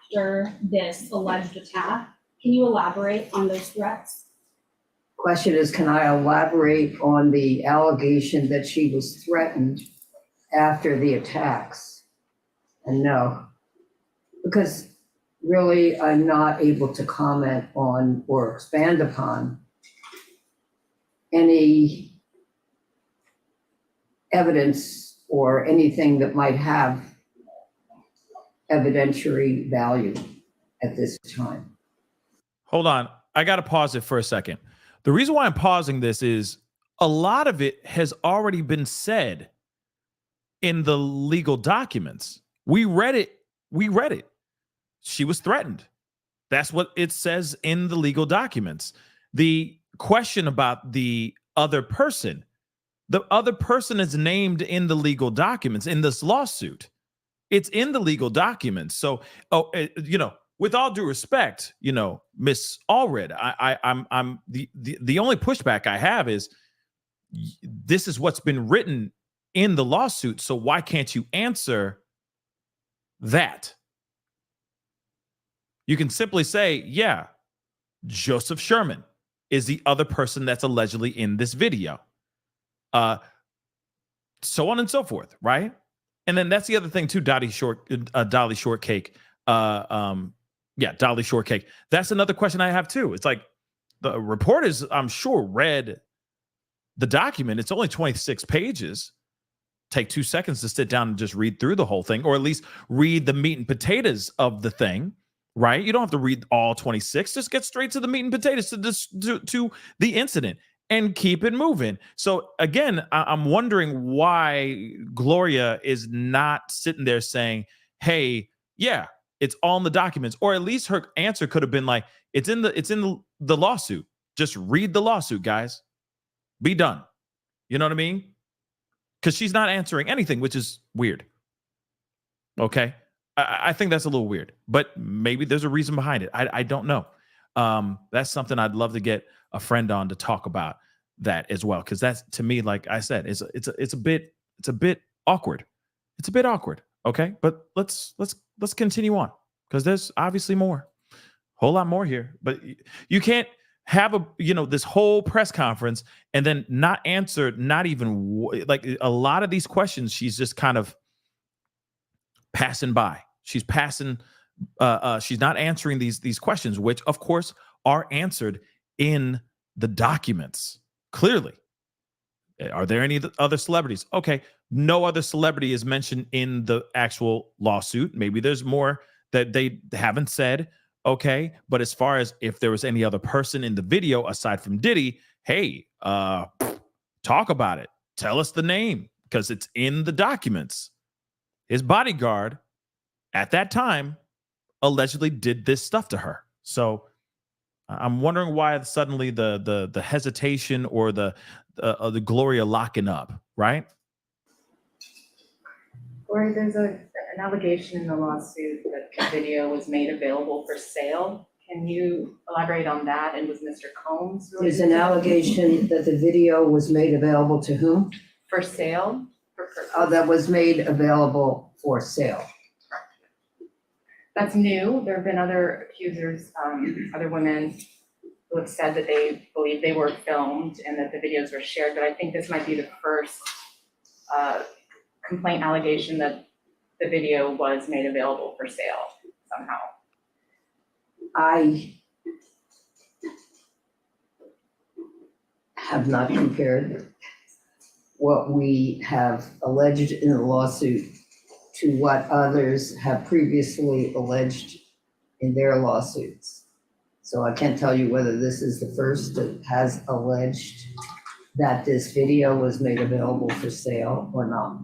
after this alleged attack. Can you elaborate on those threats? Question is, can I elaborate on the allegation that she was threatened after the attacks? And no, because really I'm not able to comment on or expand upon any evidence or anything that might have evidentiary value at this time. Hold on. I got to pause it for a second. The reason why I'm pausing this is a lot of it has already been said in the legal documents. We read it. She was threatened. That's what it says in the legal documents. The question about the other person is named in the legal documents in this lawsuit. It's in the legal documents. So, with all due respect, Miss Allred, I'm the only pushback I have is this is what's been written in the lawsuit. So why can't you answer that? You can simply say, yeah, Joseph Sherman is the other person that's allegedly in this video. So on and so forth, right? And then that's the other thing too, Dolly Shortcake. Dolly Shortcake. That's another question I have too. It's like the reporters, I'm sure, read the document. It's only 26 pages. Take 2 seconds to sit down and just read through the whole thing, or at least read the meat and potatoes of the thing, right? You don't have to read all 26. Just get straight to the meat and potatoes, to the incident, and keep it moving. So again, I'm wondering why Gloria is not sitting there saying, hey, yeah, it's all in the documents. Or at least her answer could have been like, it's in the lawsuit. Just read the lawsuit, guys. Be done. You know what I mean? Because she's not answering anything, which is weird. Okay. I think that's a little weird, but maybe there's a reason behind it. I don't know. That's something I'd love to get a friend on to talk about that as well. Because that's, to me, like I said, it's a bit awkward. It's a bit awkward. Okay. But let's continue on, because there's obviously more, whole lot more here. But you can't have this whole press conference and then not answer, not even like a lot of these questions. She's just kind of passing by. She's passing. She's not answering these questions, which of course are answered in the documents clearly. Are there any other celebrities? Okay. No other celebrity is mentioned in the actual lawsuit. Maybe there's more that they haven't said. Okay. But as far as if there was any other person in the video aside from Diddy, hey, talk about it. Tell us the name, because it's in the documents. His bodyguard at that time allegedly did this stuff to her. So I'm wondering why suddenly the hesitation or the Gloria locking up, right? Gloria, there's an allegation in the lawsuit that the video was made available for sale. Can you elaborate on that? And was Mr. Combs really? There's an allegation that the video was made available to whom? For sale? That was made available for sale. That's new. There have been other accusers, other women who have said that they believe they were filmed and that the videos were shared, but I think this might be the first complaint allegation that the video was made available for sale somehow. I have not compared what we have alleged in the lawsuit to what others have previously alleged in their lawsuits. So I can't tell you whether this is the first that has alleged that this video was made available for sale or not.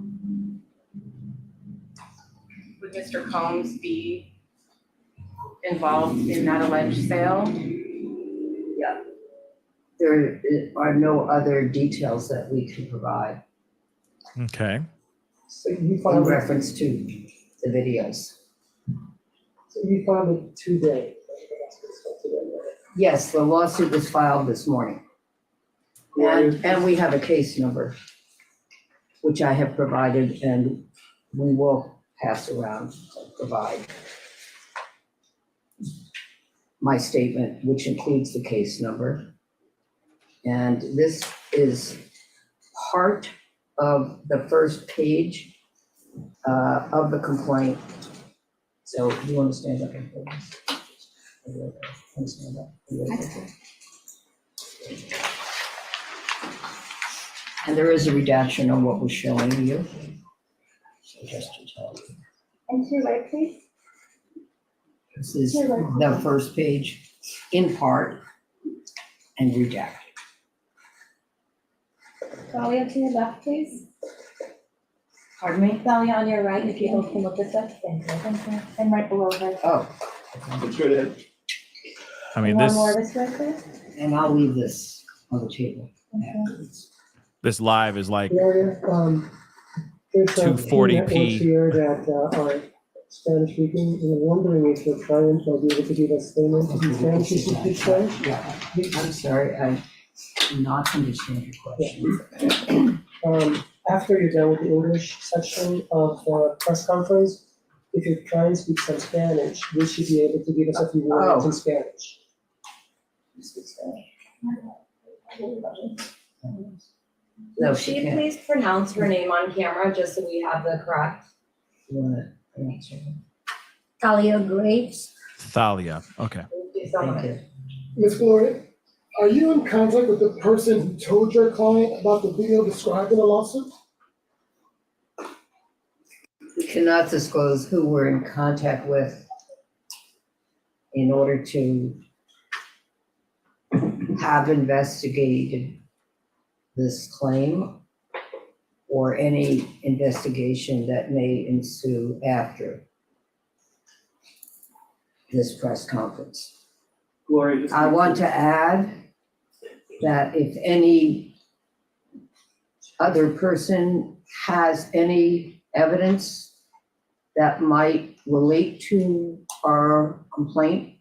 Would Mr. Combs be involved in that alleged sale? Yeah. There are no other details that we can provide Okay. So you in filed, reference to the videos. so you filed it today. Yes, the lawsuit was filed this morning. And we have a case number, which I have provided, and we will pass around to provide my statement, which includes the case number. And this is part of the first page of the complaint. So do you want to stand up and hold this? Stand up. And there is a redaction on what we're showing you. So just to tell you. And to your right, please. This is the first page in part and redacted. Thalia, to your left, please. Pardon me? Thalia, on your right, if you both can look at that. Thank you. And right below her. Oh, I mean, One more this way, please. and I'll leave this on the table Okay. afterwards. this live is like Gloria, there's a few 240p. networks here that are Spanish speaking, and I'm wondering if your client will be able to give us statement in Spanish, if you speak Spanish? Yeah, I'm sorry, I do not understand your question. After you're done with the English section of the press conference, if your client speaks some Spanish, they should be able to give us a few words in Spanish. No, Would she she can't. please pronounce her name on camera, just so we have the correct You wanna answer? Thalia Graves. Thalia. Okay. Thank you. Ms. Gloria, are you in contact with the person who told your client about the video described in the lawsuit? We cannot disclose who we're in contact with in order to have investigated this claim or any investigation that may ensue after this press conference. Gloria, just. I want to add that if any other person has any evidence that might relate to our complaint,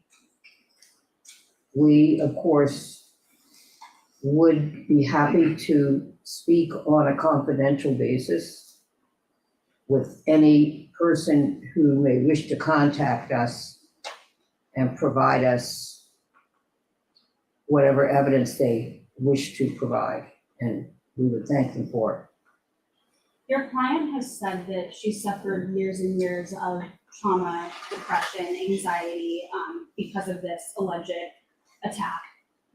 we, of course, would be happy to speak on a confidential basis with any person who may wish to contact us and provide us whatever evidence they wish to provide, and we would thank them for it. Your client has said that she suffered years and years of trauma, depression, anxiety, because of this alleged attack.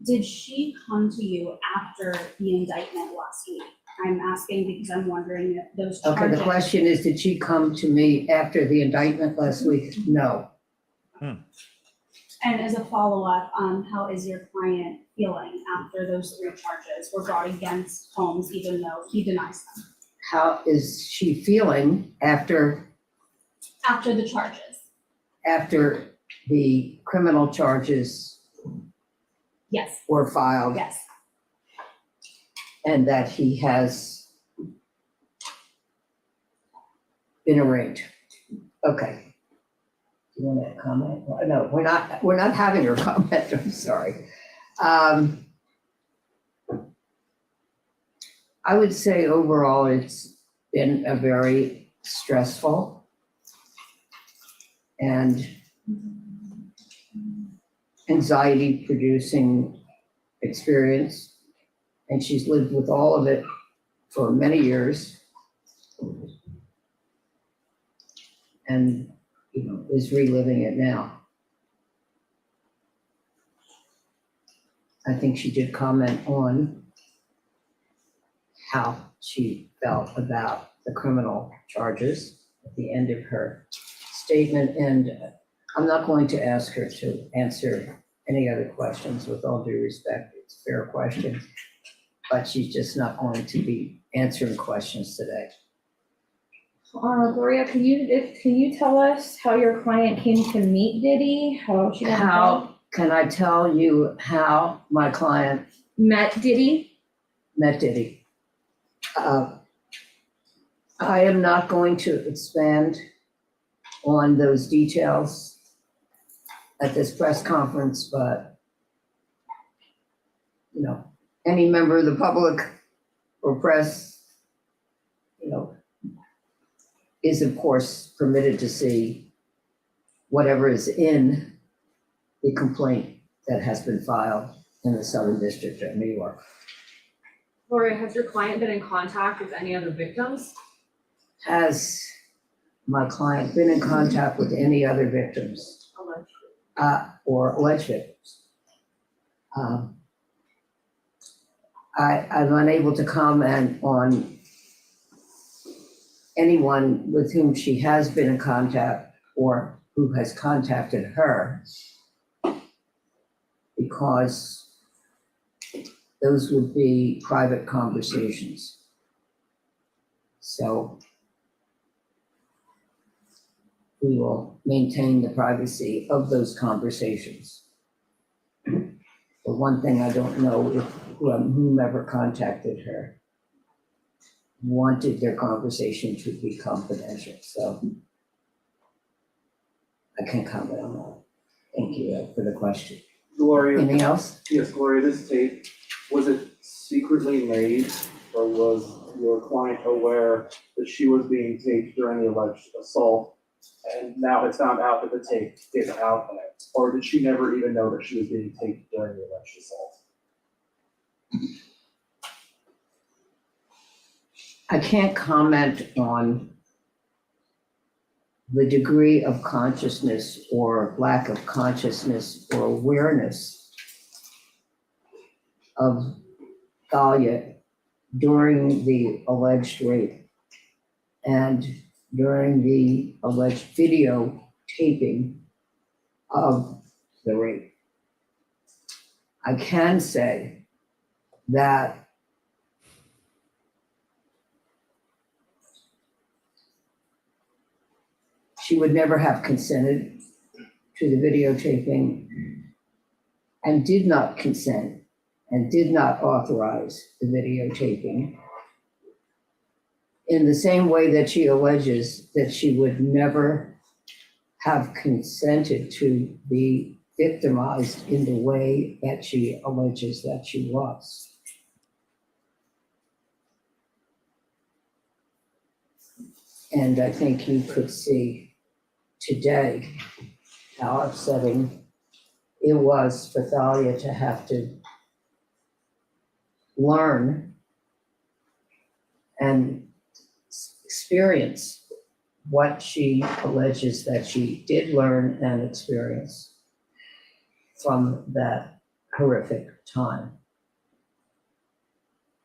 Did she come to you after the indictment last week? I'm asking because I'm wondering if those charges. Okay, the question is, did she come to me after the indictment last week? No. And as a follow-up, how is your client feeling after those 3 charges were brought against Holmes, even though he denies them? How is she feeling after After the charges? after the criminal charges Yes, were filed yes. and that he has been arraigned? Okay. You want to comment? No, we're not having her comment, I'm sorry. I would say overall, it's been a very stressful and anxiety-producing experience, and she's lived with all of it for many years, and is reliving it now. I think she did comment on how she felt about the criminal charges at the end of her statement, and I'm not going to ask her to answer any other questions. With all due respect, it's a fair question, but she's just not going to be answering questions today. Gloria, can you tell us how your client came to meet Diddy? How she got involved? How can I tell you how my client Met Diddy? met Diddy? I am not going to expand on those details at this press conference, but any member of the public or press, is of course permitted to see whatever is in the complaint that has been filed in the Southern District of New York. Gloria, has your client been in contact with any other victims? Has my client been in contact with any other victims or alleged victims? I'm unable to comment on anyone with whom she has been in contact or who has contacted her, because those would be private conversations. So we will maintain the privacy of those conversations. The one thing I don't know if whomever contacted her wanted their conversation to be confidential, so I can't comment on that. Thank you for the question. Gloria. Anything else? Yes, Gloria, this tape, was it secretly made, or was your client aware that she was being taped during the alleged assault, and now has found out that the tape is out there? Or did she never even know that she was being taped during the alleged assault? I can't comment on the degree of consciousness or lack of consciousness or awareness of Thalia during the alleged rape and during the alleged video taping of the rape. I can say that she would never have consented to the videotaping and did not consent and did not authorize the videotaping in the same way that she alleges that she would never have consented to be victimized in the way that she alleges that she was. And I think you could see today how upsetting it was for Thalia to have to learn and experience what she alleges that she did learn and experience from that horrific time.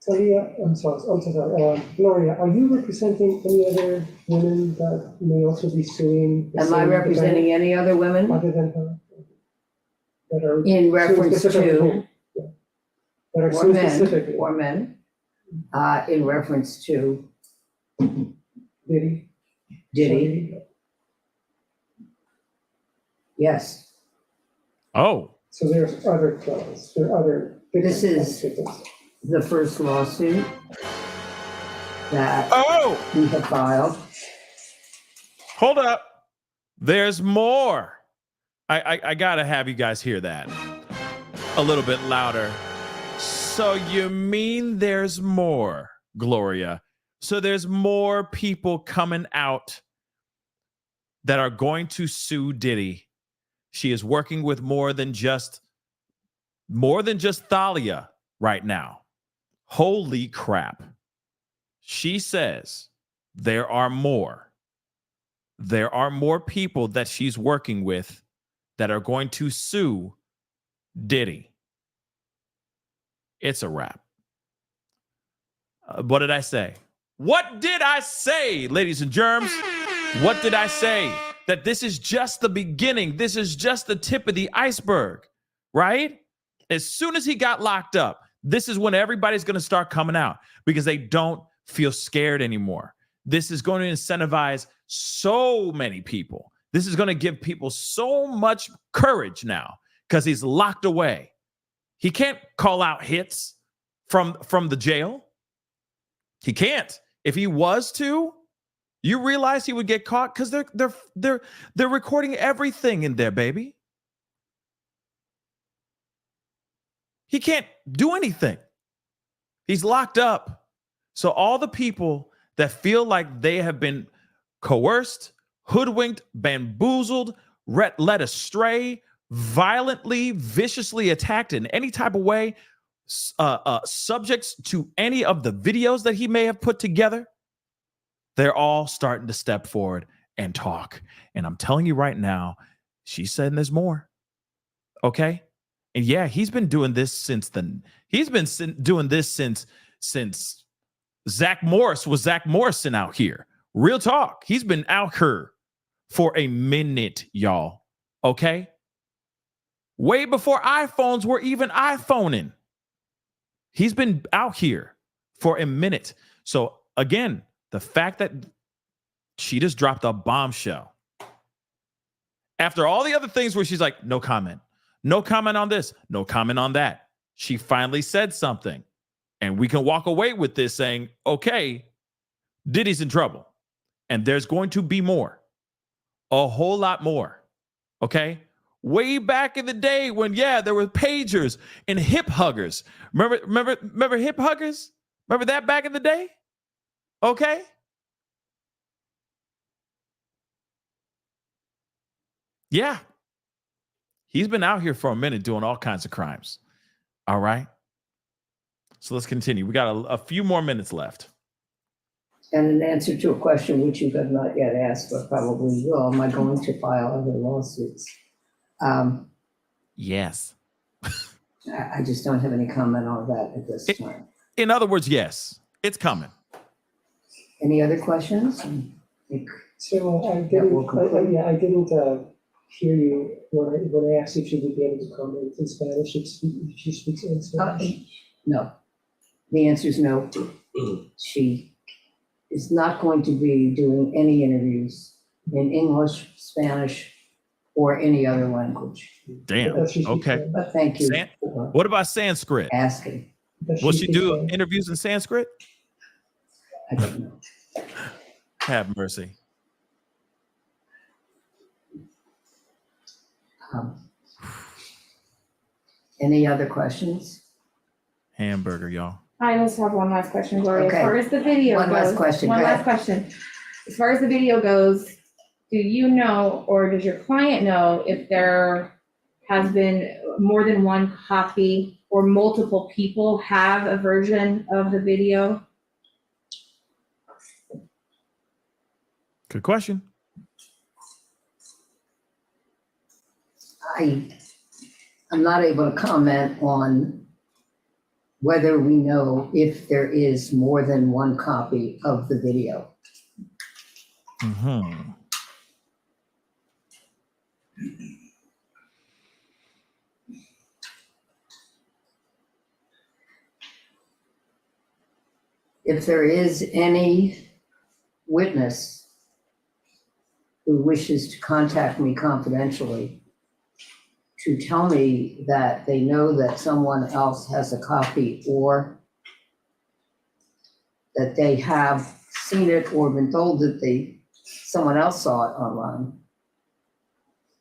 Thalia, I'm so sorry. Gloria, are you representing any other women that may also be suing? the Am I same representing any other women defendant other than her? That are in suing reference specifically to, him? Yeah. That are or suing men, specifically. or men, in reference to Diddy? Diddy? Yes. Oh, So there's other claims, there are other victims. This is- victims. The first lawsuit that oh, we have filed. hold up. There's more. I gotta have you guys hear that a little bit louder. So you mean there's more, Gloria? So there's more people coming out that are going to sue Diddy. She is working with more than just Thalia right now. Holy crap. She says there are more. There are more people that she's working with that are going to sue Diddy. It's a wrap. What did I say? What did I say, ladies and germs? What did I say? That this is just the beginning. This is just the tip of the iceberg, right? As soon as he got locked up, this is when everybody's going to start coming out because they don't feel scared anymore. This is going to incentivize so many people. This is going to give people so much courage now because he's locked away. He can't call out hits from the jail. He can't. If he was to, you realize he would get caught because they're recording everything in there, baby. He can't do anything. He's locked up. So all the people that feel like they have been coerced, hoodwinked, bamboozled, led astray, violently, viciously attacked in any type of way, subjects to any of the videos that he may have put together, they're all starting to step forward and talk. And I'm telling you right now, she's saying there's more. Okay? And yeah, he's been doing this since Zach Morris was Zach Morrison out here. Real talk. He's been out here for a minute, y'all. Okay? Way before iPhones were even iPhoning. He's been out here for a minute. So again, the fact that she just dropped a bombshell after all the other things where she's like, no comment on this, no comment on that. She finally said something and we can walk away with this saying, okay, Diddy's in trouble and there's going to be more, a whole lot more. Okay. Way back in the day when, there were pagers and hip huggers. Remember hip huggers? Remember that back in the day? Okay. Yeah. He's been out here for a minute doing all kinds of crimes. All right. So let's continue. We got a few more minutes left. And in answer to a question which you have not yet asked, but probably will, am I going to file other lawsuits? Yes. I just don't have any comment on that at this time. In other words, yes, it's coming. Any other questions? So I That will conclude. I didn't hear you when I asked if she would be able to comment in Spanish, if she speaks in Spanish. No. The answer is no. She is not going to be doing any interviews in English, Spanish, or any other language. Damn. Does she speak Okay. Spanish? But thank you for What about Sanskrit? asking. Does Will she speak do Spanish? interviews in Sanskrit? I don't know. Have mercy. Any other questions? Hamburger, y'all. I just have one last question, Gloria. Okay. As far as the video goes. One last question. One Go last ahead. question. As far as the video goes, do you know, or does your client know if there has been more than one copy or multiple people have a version of the video? Good question. I'm not able to comment on whether we know if there is more than one copy of the video. Mm-hmm. If there is any witness who wishes to contact me confidentially to tell me that they know that someone else has a copy or that they have seen it or been told that someone else saw it online,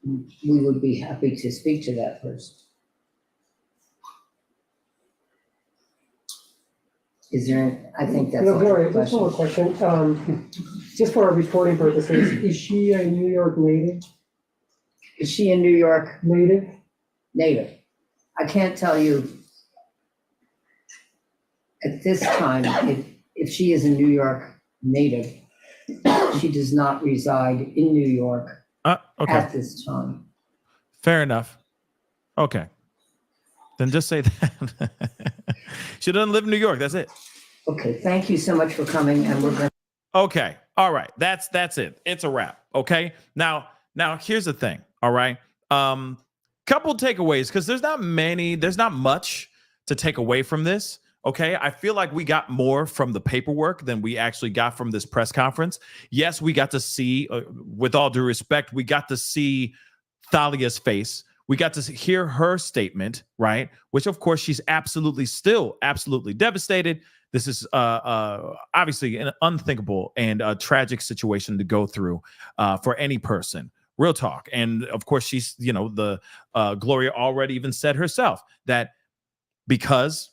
we would be happy to speak to that person. Is there, I think that's No, all Gloria, the just one question. more question. Just for our reporting purposes, is she a New York native? Is she a New York Native? native? I can't tell you at this time if she is a New York native. She does not reside in New York Okay. at this time. Fair enough. Okay. Then just say that. She doesn't live in New York. That's it. Okay, thank you so much for coming, and we're going to. Okay. All right. That's it. It's a wrap. Okay. Now here's the thing. All right. Couple takeaways, because there's not much to take away from this. Okay. I feel like we got more from the paperwork than we actually got from this press conference. Yes, we got to see, with all due respect, we got to see Thalia's face. We got to hear her statement, right? Which, of course, she's still absolutely devastated. This is obviously an unthinkable and a tragic situation to go through for any person. Real talk. And of course, she's, the Gloria already even said herself that because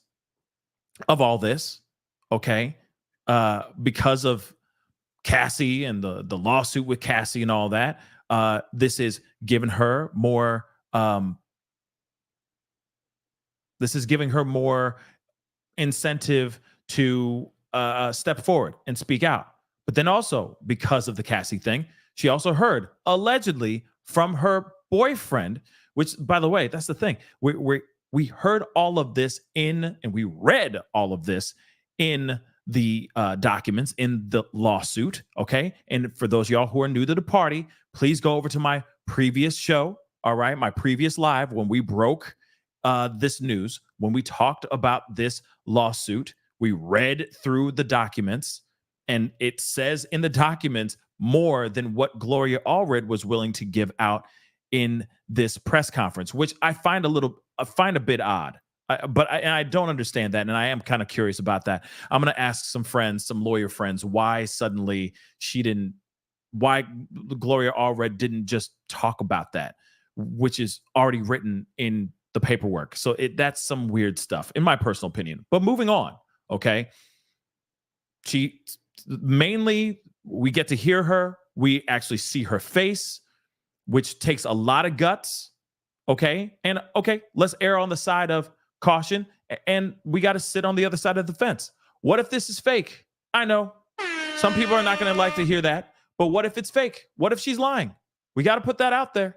of all this, okay, because of Cassie and the lawsuit with Cassie and all that, this is giving her more. This is giving her more incentive to step forward and speak out. But then also, because of the Cassie thing, she also heard allegedly from her boyfriend, which, by the way, that's the thing. We heard all of this and we read all of this in the documents in the lawsuit. Okay. And for those of y'all who are new to the party, please go over to my previous show. All right. My previous live when we broke this news, when we talked about this lawsuit, we read through the documents, and it says in the documents more than what Gloria Allred was willing to give out in this press conference, which I find a bit odd. But I don't understand that, and I am kind of curious about that. I'm going to ask some lawyer friends, why Gloria Allred didn't just talk about that, which is already written in the paperwork. So that's some weird stuff, in my personal opinion. But moving on, okay? We get to hear her. We actually see her face, which takes a lot of guts, okay? And okay, let's err on the side of caution, and we got to sit on the other side of the fence. What if this is fake? I know. Some people are not going to like to hear that. But what if it's fake? What if she's lying? We got to put that out there.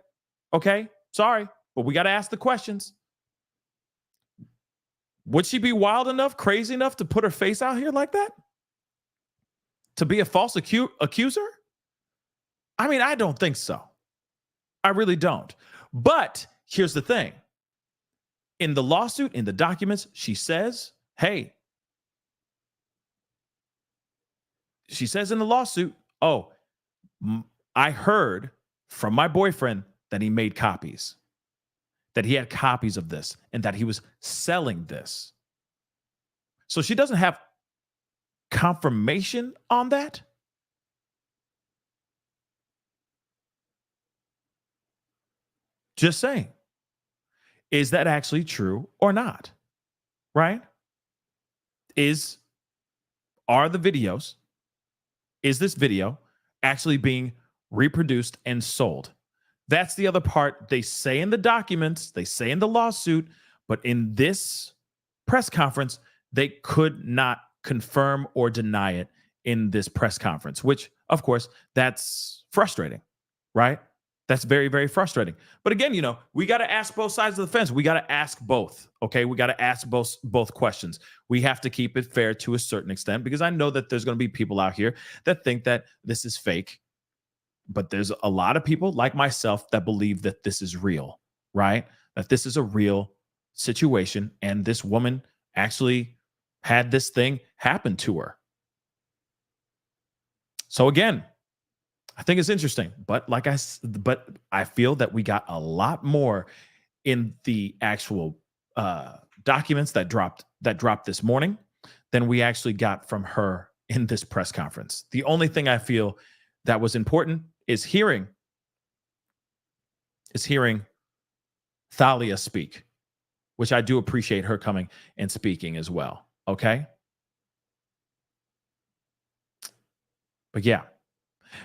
Okay? Sorry, but we got to ask the questions. Would she be wild enough, crazy enough to put her face out here like that? To be a false accuser? I mean, I don't think so. I really don't. But here's the thing. In the lawsuit, in the documents, she says, hey, she says in the lawsuit, oh, I heard from my boyfriend that he made copies, that he had copies of this, and that he was selling this. So she doesn't have confirmation on that. Just saying. Is that actually true or not? Right? Are the videos, is this video actually being reproduced and sold? That's the other part. They say in the documents, they say in the lawsuit, but in this press conference, they could not confirm or deny it in this press conference, which, of course, that's frustrating, right? That's very, very frustrating. But again, you know, we got to ask both sides of the fence. We got to ask both. Okay. We got to ask both questions. We have to keep it fair to a certain extent, because I know that there's going to be people out here that think that this is fake. But there's a lot of people like myself that believe that this is real, right? That this is a real situation. And this woman actually had this thing happen to her. So again, I think it's interesting, but I feel that we got a lot more in the actual documents that dropped this morning than we actually got from her in this press conference. The only thing I feel that was important is hearing Thalia speak, which I do appreciate her coming and speaking as well. Okay. But yeah,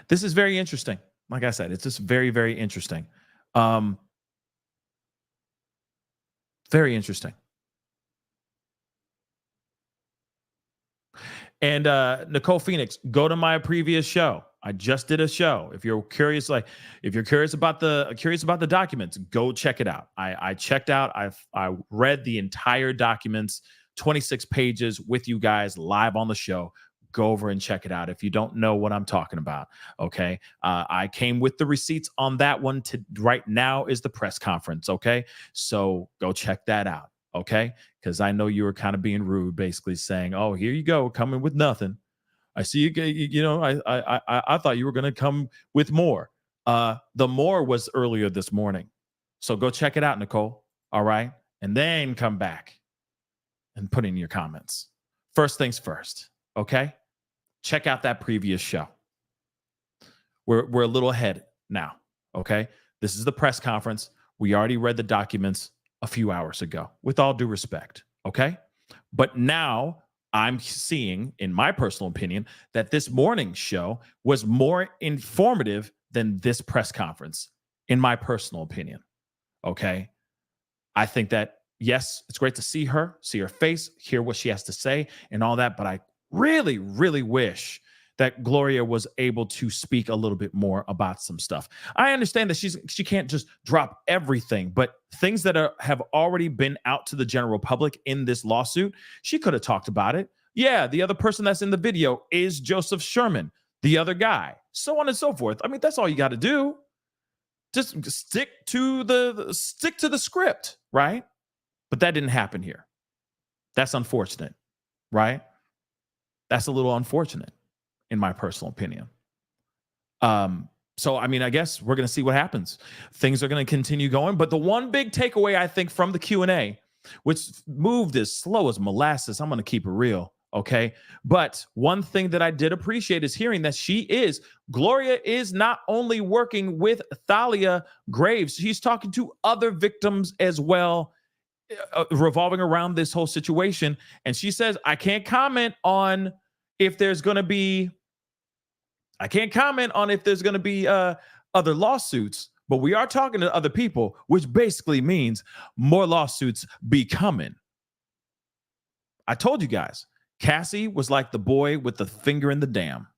this is very interesting. Like I said, it's just very, very interesting. Very interesting. And Nicole Phoenix, go to my previous show. I just did a show. If you're curious, about the documents, go check it out. I checked out. I read the entire documents, 26 pages with you guys live on the show. Go over and check it out if you don't know what I'm talking about. Okay. I came with the receipts on that one. Right now is the press conference. Okay. So go check that out. Okay. Because I know you were kind of being rude, basically saying, oh, here you go, coming with nothing. I see you know, I thought you were going to come with more. The more was earlier this morning. So go check it out, Nicole. All right. And then come back and put in your comments. First things first. Okay. Check out that previous show. We're a little ahead now. Okay. This is the press conference. We already read the documents a few hours ago, with all due respect. Okay. But now I'm seeing, in my personal opinion, that this morning's show was more informative than this press conference, in my personal opinion. Okay. I think that, yes, it's great to see her face, hear what she has to say and all that. But I really, really wish that Gloria was able to speak a little bit more about some stuff. I understand that she can't just drop everything, but things that have already been out to the general public in this lawsuit, she could have talked about it. Yeah, the other person that's in the video is Joseph Sherman, the other guy, so on and so forth. I mean, that's all you got to do. Just stick to the script, right? But that didn't happen here. That's unfortunate, right? That's a little unfortunate, in my personal opinion. So, I mean, I guess we're going to see what happens. Things are going to continue going. But the one big takeaway, I think, from the Q&A, which moved as slow as molasses, I'm going to keep it real, okay? But one thing that I did appreciate is hearing that Gloria is not only working with Thalia Graves, she's talking to other victims as well, revolving around this whole situation. And she says, I can't comment on if there's going to be other lawsuits, but we are talking to other people, which basically means more lawsuits be coming. I told you guys, Cassie was like the boy with the finger in the dam.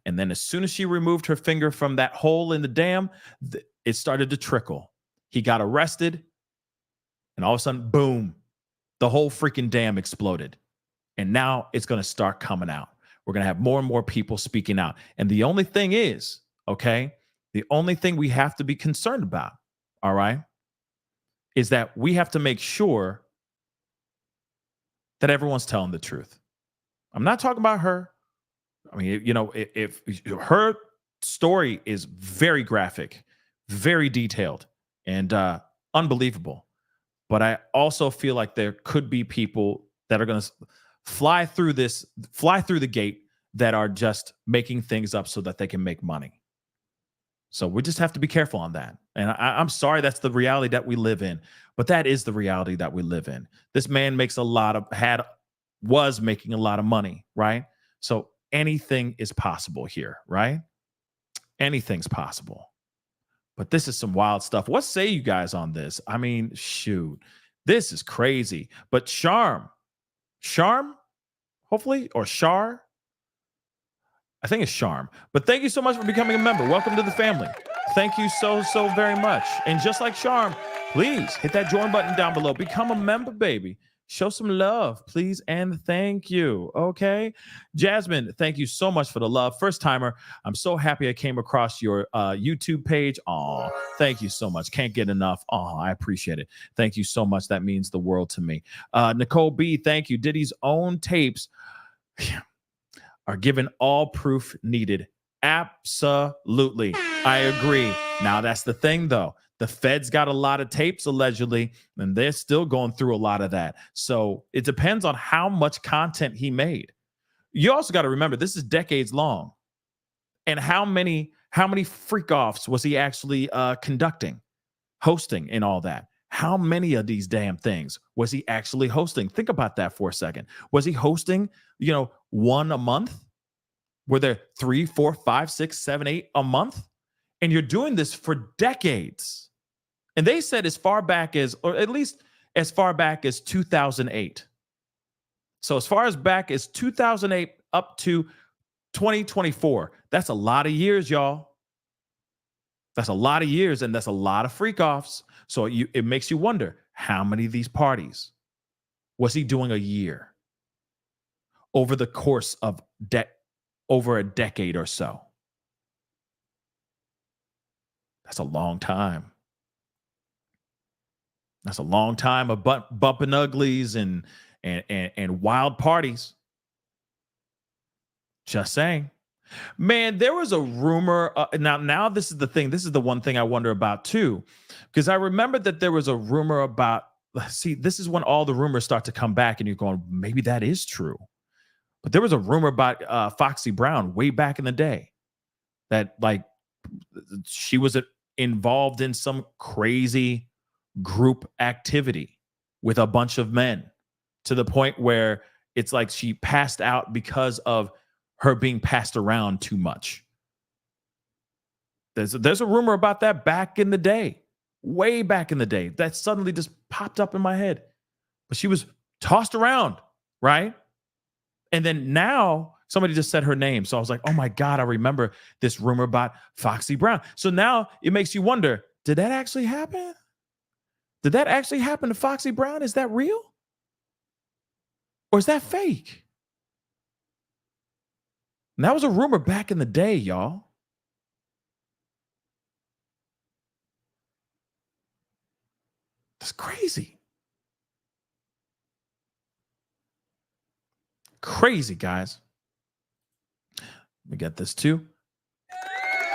And then as soon as she removed her finger from that hole in the dam, it started to trickle. He got arrested, and all of a sudden, boom, the whole freaking dam exploded. And now it's going to start coming out. We're going to have more and more people speaking out. And the only thing is, okay, the only thing we have to be concerned about, all right, is that we have to make sure that everyone's telling the truth. I'm not talking about her. I mean, you know, if her story is very graphic, very detailed, and unbelievable. But I also feel like there could be people that are going to fly through the gate that are just making things up so that they can make money. So we just have to be careful on that. And I'm sorry that's the reality that we live in, but that is the reality that we live in. This man was making a lot of money, right? So anything is possible here, right? Anything's possible. But this is some wild stuff. What say you guys on this? I mean, shoot, this is crazy. But Charm, hopefully, or Char, I think it's Charm. But thank you so much for becoming a member. Welcome to the family. Thank you so very much. And just like Charm, please hit that join button down below. Become a member, baby. Show some love, please, and thank you, okay? Jasmine, thank you so much for the love. First timer, I'm so happy I came across your YouTube page. Aw, thank you so much. Can't get enough. Aw, I appreciate it. Thank you so much. That means the world to me. Nicole B, thank you. Diddy's own tapes are given all proof needed. Absolutely. I agree. Now, that's the thing, though. The feds got a lot of tapes, allegedly, and they're still going through a lot of that. So it depends on how much content he made. You also got to remember, this is decades long. And how many freak-offs was he actually conducting, hosting, and all that? How many of these damn things was he actually hosting? Think about that for a second. Was he hosting, one a month? Were there 3, 4, 5, 6, 7, 8 a month? And you're doing this for decades. And they said as far back as, or at least as far back as 2008. So as far as back as 2008 up to 2024, that's a lot of years, y'all. That's a lot of years, and that's a lot of freak-offs. So it makes you wonder, how many of these parties was he doing a year over the course of over a decade or so? That's a long time. That's a long time of bumping uglies and wild parties. Just saying. Man, there was a rumor. Now this is the thing. This is the one thing I wonder about too, because I remember that there was a rumor about. See, this is when all the rumors start to come back, and you're going, maybe that is true. But there was a rumor about Foxy Brown way back in the day, that like she was involved in some crazy group activity with a bunch of men, to the point where it's like she passed out because of her being passed around too much. There's a rumor about that back in the day, way back in the day, that suddenly just popped up in my head. But she was tossed around, right? And then now somebody just said her name. So I was like, oh my God, I remember this rumor about Foxy Brown. So now it makes you wonder, did that actually happen? Did that actually happen to Foxy Brown? Is that real? Or is that fake? And that was a rumor back in the day, y'all. That's crazy. Crazy, guys. We got this too.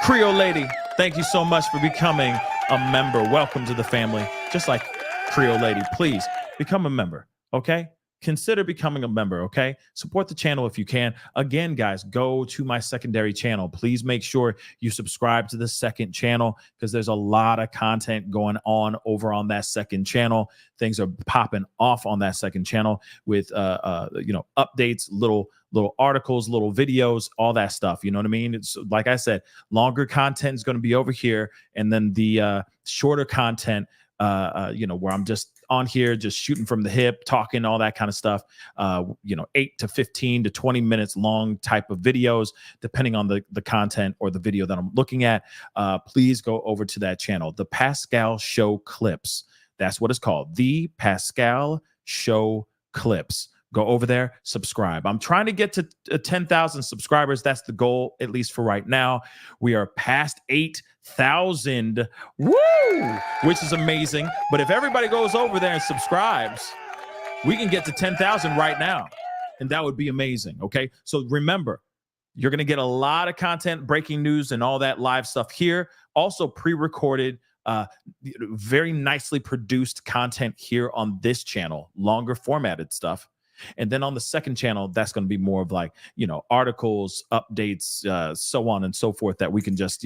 Creole Lady, thank you so much for becoming a member. Welcome to the family. Just like Creole Lady, please become a member, okay? Consider becoming a member, okay? Support the channel if you can. Again, guys, go to my secondary channel. Please make sure you subscribe to the second channel, because there's a lot of content going on over on that second channel. Things are popping off on that second channel with updates, little articles, little videos, all that stuff. You know what I mean? It's like I said, longer content is going to be over here, and then the shorter content, where I'm just on here just shooting from the hip, talking, all that kind of stuff. 8 to 15 to 20 minutes long type of videos, depending on the content or the video that I'm looking at. Please go over to that channel, The Pascal Show Clips. That's what it's called, The Pascal Show Clips. Go over there, subscribe. I'm trying to get to 10,000 subscribers. That's the goal, at least for right now. We are past 8,000, woo, which is amazing. But if everybody goes over there and subscribes, we can get to 10,000 right now, and that would be amazing, okay? So remember, you're going to get a lot of content, breaking news, and all that live stuff here. Also pre-recorded, very nicely produced content here on this channel, longer formatted stuff. And then on the second channel, that's going to be more of like, articles, updates, so on and so forth, that we can just,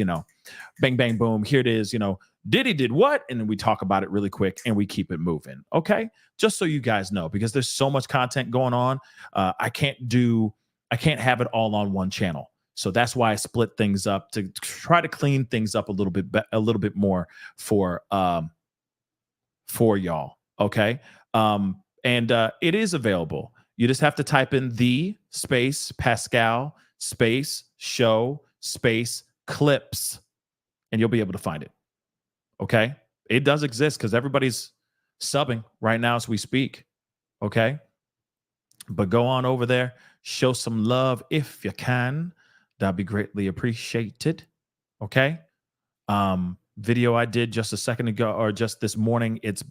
bang, bang, boom. Here it is, Diddy did what? And then we talk about it really quick and we keep it moving. Okay. Just so you guys know, because there's so much content going on. I can't have it all on one channel. So that's why I split things up to try to clean things up a little bit more for y'all. Okay. And it is available. You just have to type in the space Pascal space show space clips, and you'll be able to find it. Okay. It does exist because everybody's subbing right now as we speak. Okay. But go on over there, show some love if you can. That'd be greatly appreciated. Okay. Video I did just a second ago, or just this morning, it's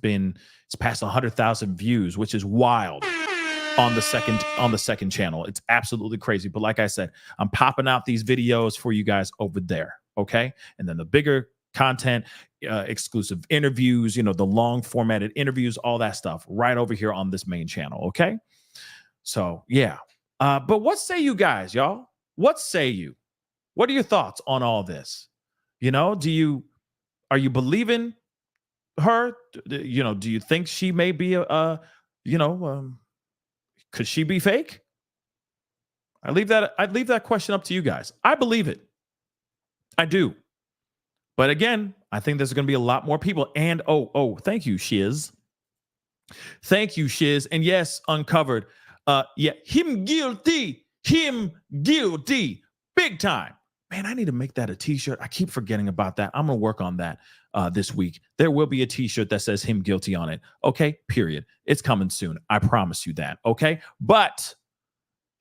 past 100,000 views, which is wild on the second channel. It's absolutely crazy. But like I said, I'm popping out these videos for you guys over there. Okay. And then the bigger content, exclusive interviews, the long formatted interviews, all that stuff right over here on this main channel. Okay. So yeah. But what say you guys, y'all? What say you? What are your thoughts on all this? Are you believing her? Do you think she may be could she be fake? I'd leave that question up to you guys. I believe it. I do. But again, I think there's going to be a lot more people. And thank you, Shiz. Thank you, Shiz. And yes, Uncovered. Him guilty. Big time. Man, I need to make that a t-shirt. I keep forgetting about that. I'm going to work on that this week. There will be a t-shirt that says him guilty on it. Okay, period. It's coming soon. I promise you that. Okay, but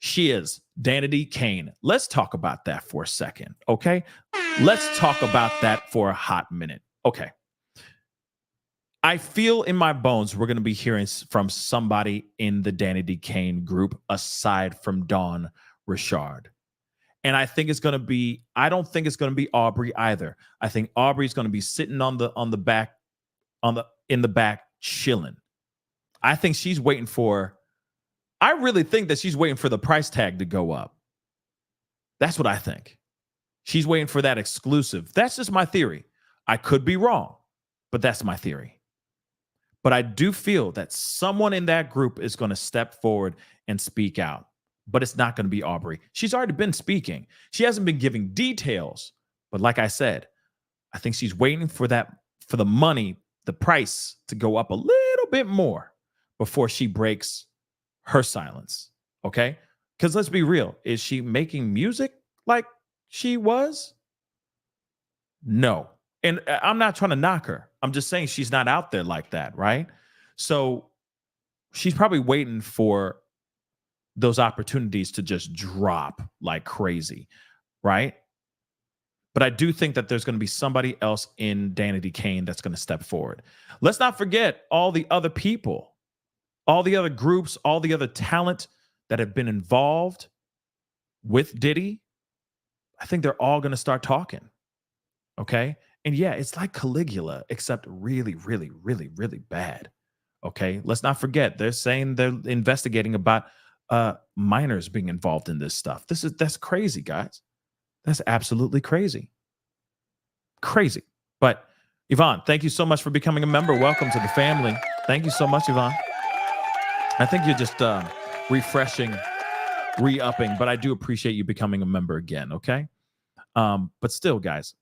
she is Danity Kane. Let's talk about that for a second. Okay, let's talk about that for a hot minute. Okay. I feel in my bones we're going to be hearing from somebody in the Danity Kane group aside from Dawn Richard. And I don't think it's going to be Aubrey either. I think Aubrey's going to be sitting in the back chilling. I think she's waiting for the price tag to go up. That's what I think. She's waiting for that exclusive. That's just my theory. I could be wrong, but that's my theory. But I do feel that someone in that group is going to step forward and speak out. But it's not going to be Aubrey. She's already been speaking. She hasn't been giving details. But like I said, I think she's waiting for the money, the price to go up a little bit more before she breaks her silence. Okay? Because let's be real. Is she making music like she was? No. And I'm not trying to knock her. I'm just saying she's not out there like that, right? So she's probably waiting for those opportunities to just drop like crazy, right? But I do think that there's going to be somebody else in Danity Kane that's going to step forward. Let's not forget all the other people, all the other groups, all the other talent that have been involved with Diddy. I think they're all going to start talking. Okay? And yeah, it's like Caligula, except really, really, really, really bad. Okay? Let's not forget, they're saying they're investigating about minors being involved in this stuff. That's crazy, guys. That's absolutely crazy. Crazy. But Yvonne, thank you so much for becoming a member. Welcome to the family. Thank you so much, Yvonne. I think you're just refreshing, re-upping, but I do appreciate you becoming a member again, okay? But still, guys,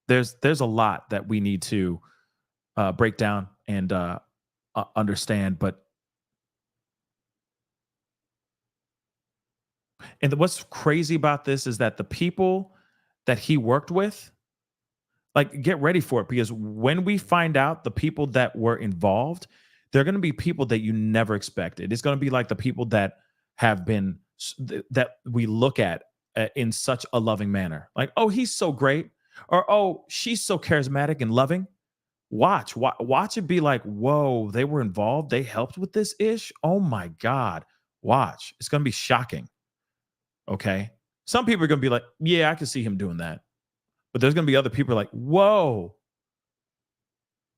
there's a lot that we need to break down and understand. But and what's crazy about this is that the people that he worked with, like, get ready for it, because when we find out the people that were involved, they're going to be people that you never expected. It's going to be like the people that have been, that we look at in such a loving manner. Like, oh, he's so great. Or, oh, she's so charismatic and loving. Watch it be like, whoa, they were involved. They helped with this ish. Oh my God. Watch. It's going to be shocking. Okay. Some people are going to be like, yeah, I can see him doing that. But there's going to be other people like, whoa,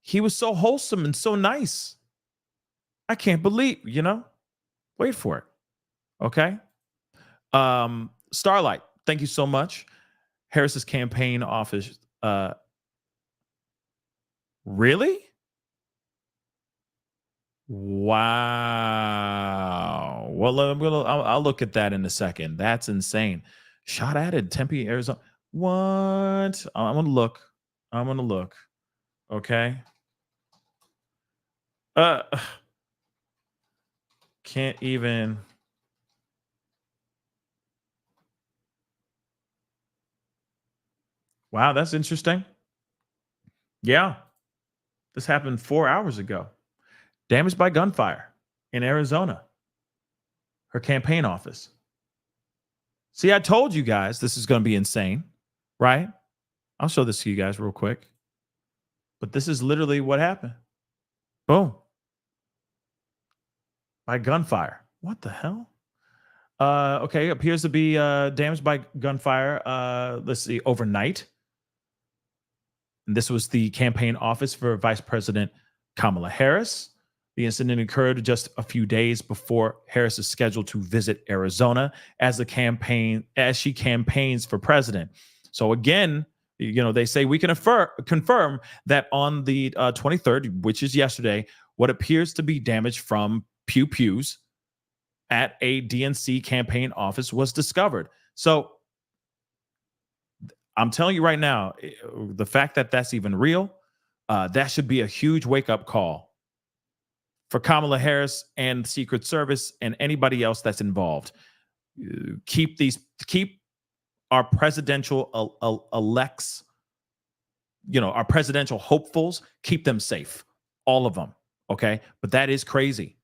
he was so wholesome and so nice. I can't believe, wait for it. Okay. Starlight, thank you so much. Harris's campaign office. Really? Wow. Well, I'll look at that in a second. That's insane. Shot added, Tempe, Arizona. What? I'm gonna look. Okay. Can't even. Wow, that's interesting. Yeah. This happened 4 hours ago. Damaged by gunfire in Arizona. Her campaign office. See, I told you guys this is going to be insane, right? I'll show this to you guys real quick. But this is literally what happened. Boom. By gunfire. What the hell? Okay, appears to be damaged by gunfire. Let's see, overnight. And this was the campaign office for Vice President Kamala Harris. The incident occurred just a few days before Harris is scheduled to visit Arizona as she campaigns for president. So again, they say we can confirm that on the 23rd, which is yesterday, what appears to be damage from pews at a DNC campaign office was discovered. So I'm telling you right now, the fact that that's even real, that should be a huge wake-up call for Kamala Harris and Secret Service and anybody else that's involved. Keep our presidential elects, our presidential hopefuls, keep them safe, all of them. Okay, but that is crazy.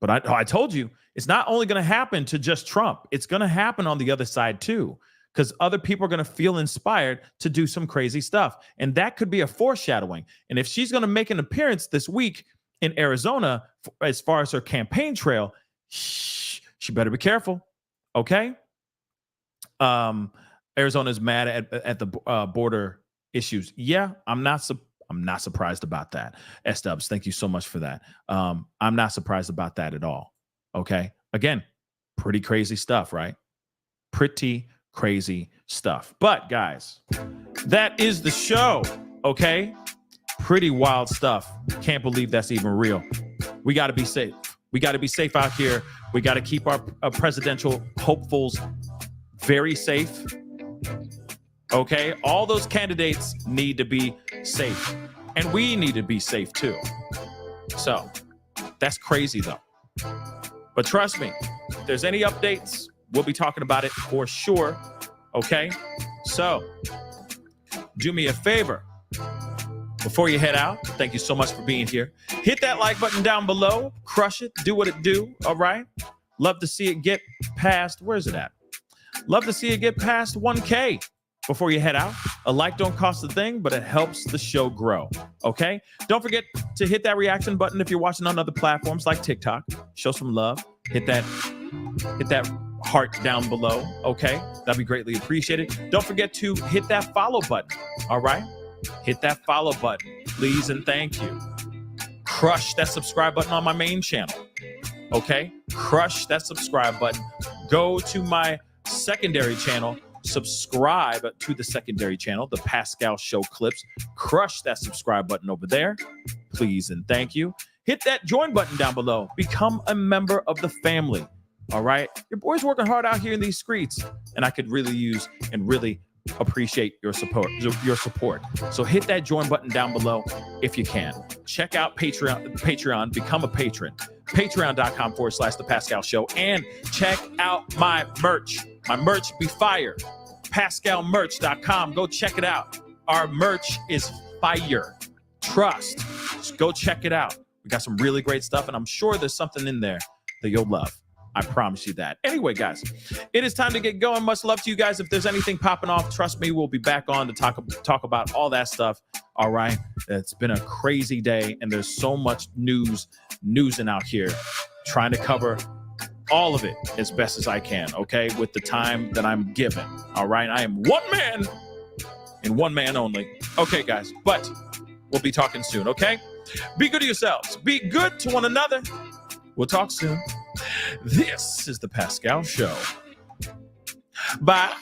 But I told you, it's not only going to happen to just Trump. It's going to happen on the other side too, because other people are going to feel inspired to do some crazy stuff. And that could be a foreshadowing. And if she's going to make an appearance this week in Arizona, as far as her campaign trail, she better be careful. Okay. Arizona is mad at the border issues. Yeah, I'm not surprised about that. S-Dubs, thank you so much for that. I'm not surprised about that at all. Okay. Again, pretty crazy stuff, right? Pretty crazy stuff. But guys, that is the show. Okay. Pretty wild stuff. Can't believe that's even real. We got to be safe. We got to be safe out here. We got to keep our presidential hopefuls very safe. Okay. All those candidates need to be safe. And we need to be safe too. So that's crazy though. But trust me, if there's any updates, we'll be talking about it for sure. Okay. So do me a favor. Before you head out, thank you so much for being here. Hit that like button down below. Crush it. Do what it do. All right. Love to see it get past. Where's it at? Love to see it get past 1K before you head out. A like don't cost a thing, but it helps the show grow. Okay. Don't forget to hit that reaction button if you're watching on other platforms like TikTok. Show some love. Hit that heart down below. Okay. That'd be greatly appreciated. Don't forget to hit that follow button. All right. Hit that follow button, please, and thank you. Crush that subscribe button on my main channel. Okay? Crush that subscribe button. Go to my secondary channel. Subscribe to the secondary channel, the Pascal Show Clips. Crush that subscribe button over there, please, and thank you. Hit that join button down below. Become a member of the family. All right? Your boy's working hard out here in these streets, and I could really use and really appreciate your support. So hit that join button down below if you can. Check out Patreon, become a patron. Patreon.com/The Pascal Show. And check out my merch. My merch be fire. PascalMerch.com. Go check it out. Our merch is fire. Trust. Just go check it out. We got some really great stuff, and I'm sure there's something in there that you'll love. I promise you that. Anyway, guys, it is time to get going. Much love to you guys. If there's anything popping off, trust me, we'll be back on to talk about all that stuff. All right. It's been a crazy day, and there's so much newsing out here, trying to cover all of it as best as I can, okay, with the time that I'm given. All right. I am one man and one man only. Okay, guys, but we'll be talking soon, okay? Be good to yourselves. Be good to one another. We'll talk soon. This is the Pascal Show. Bye.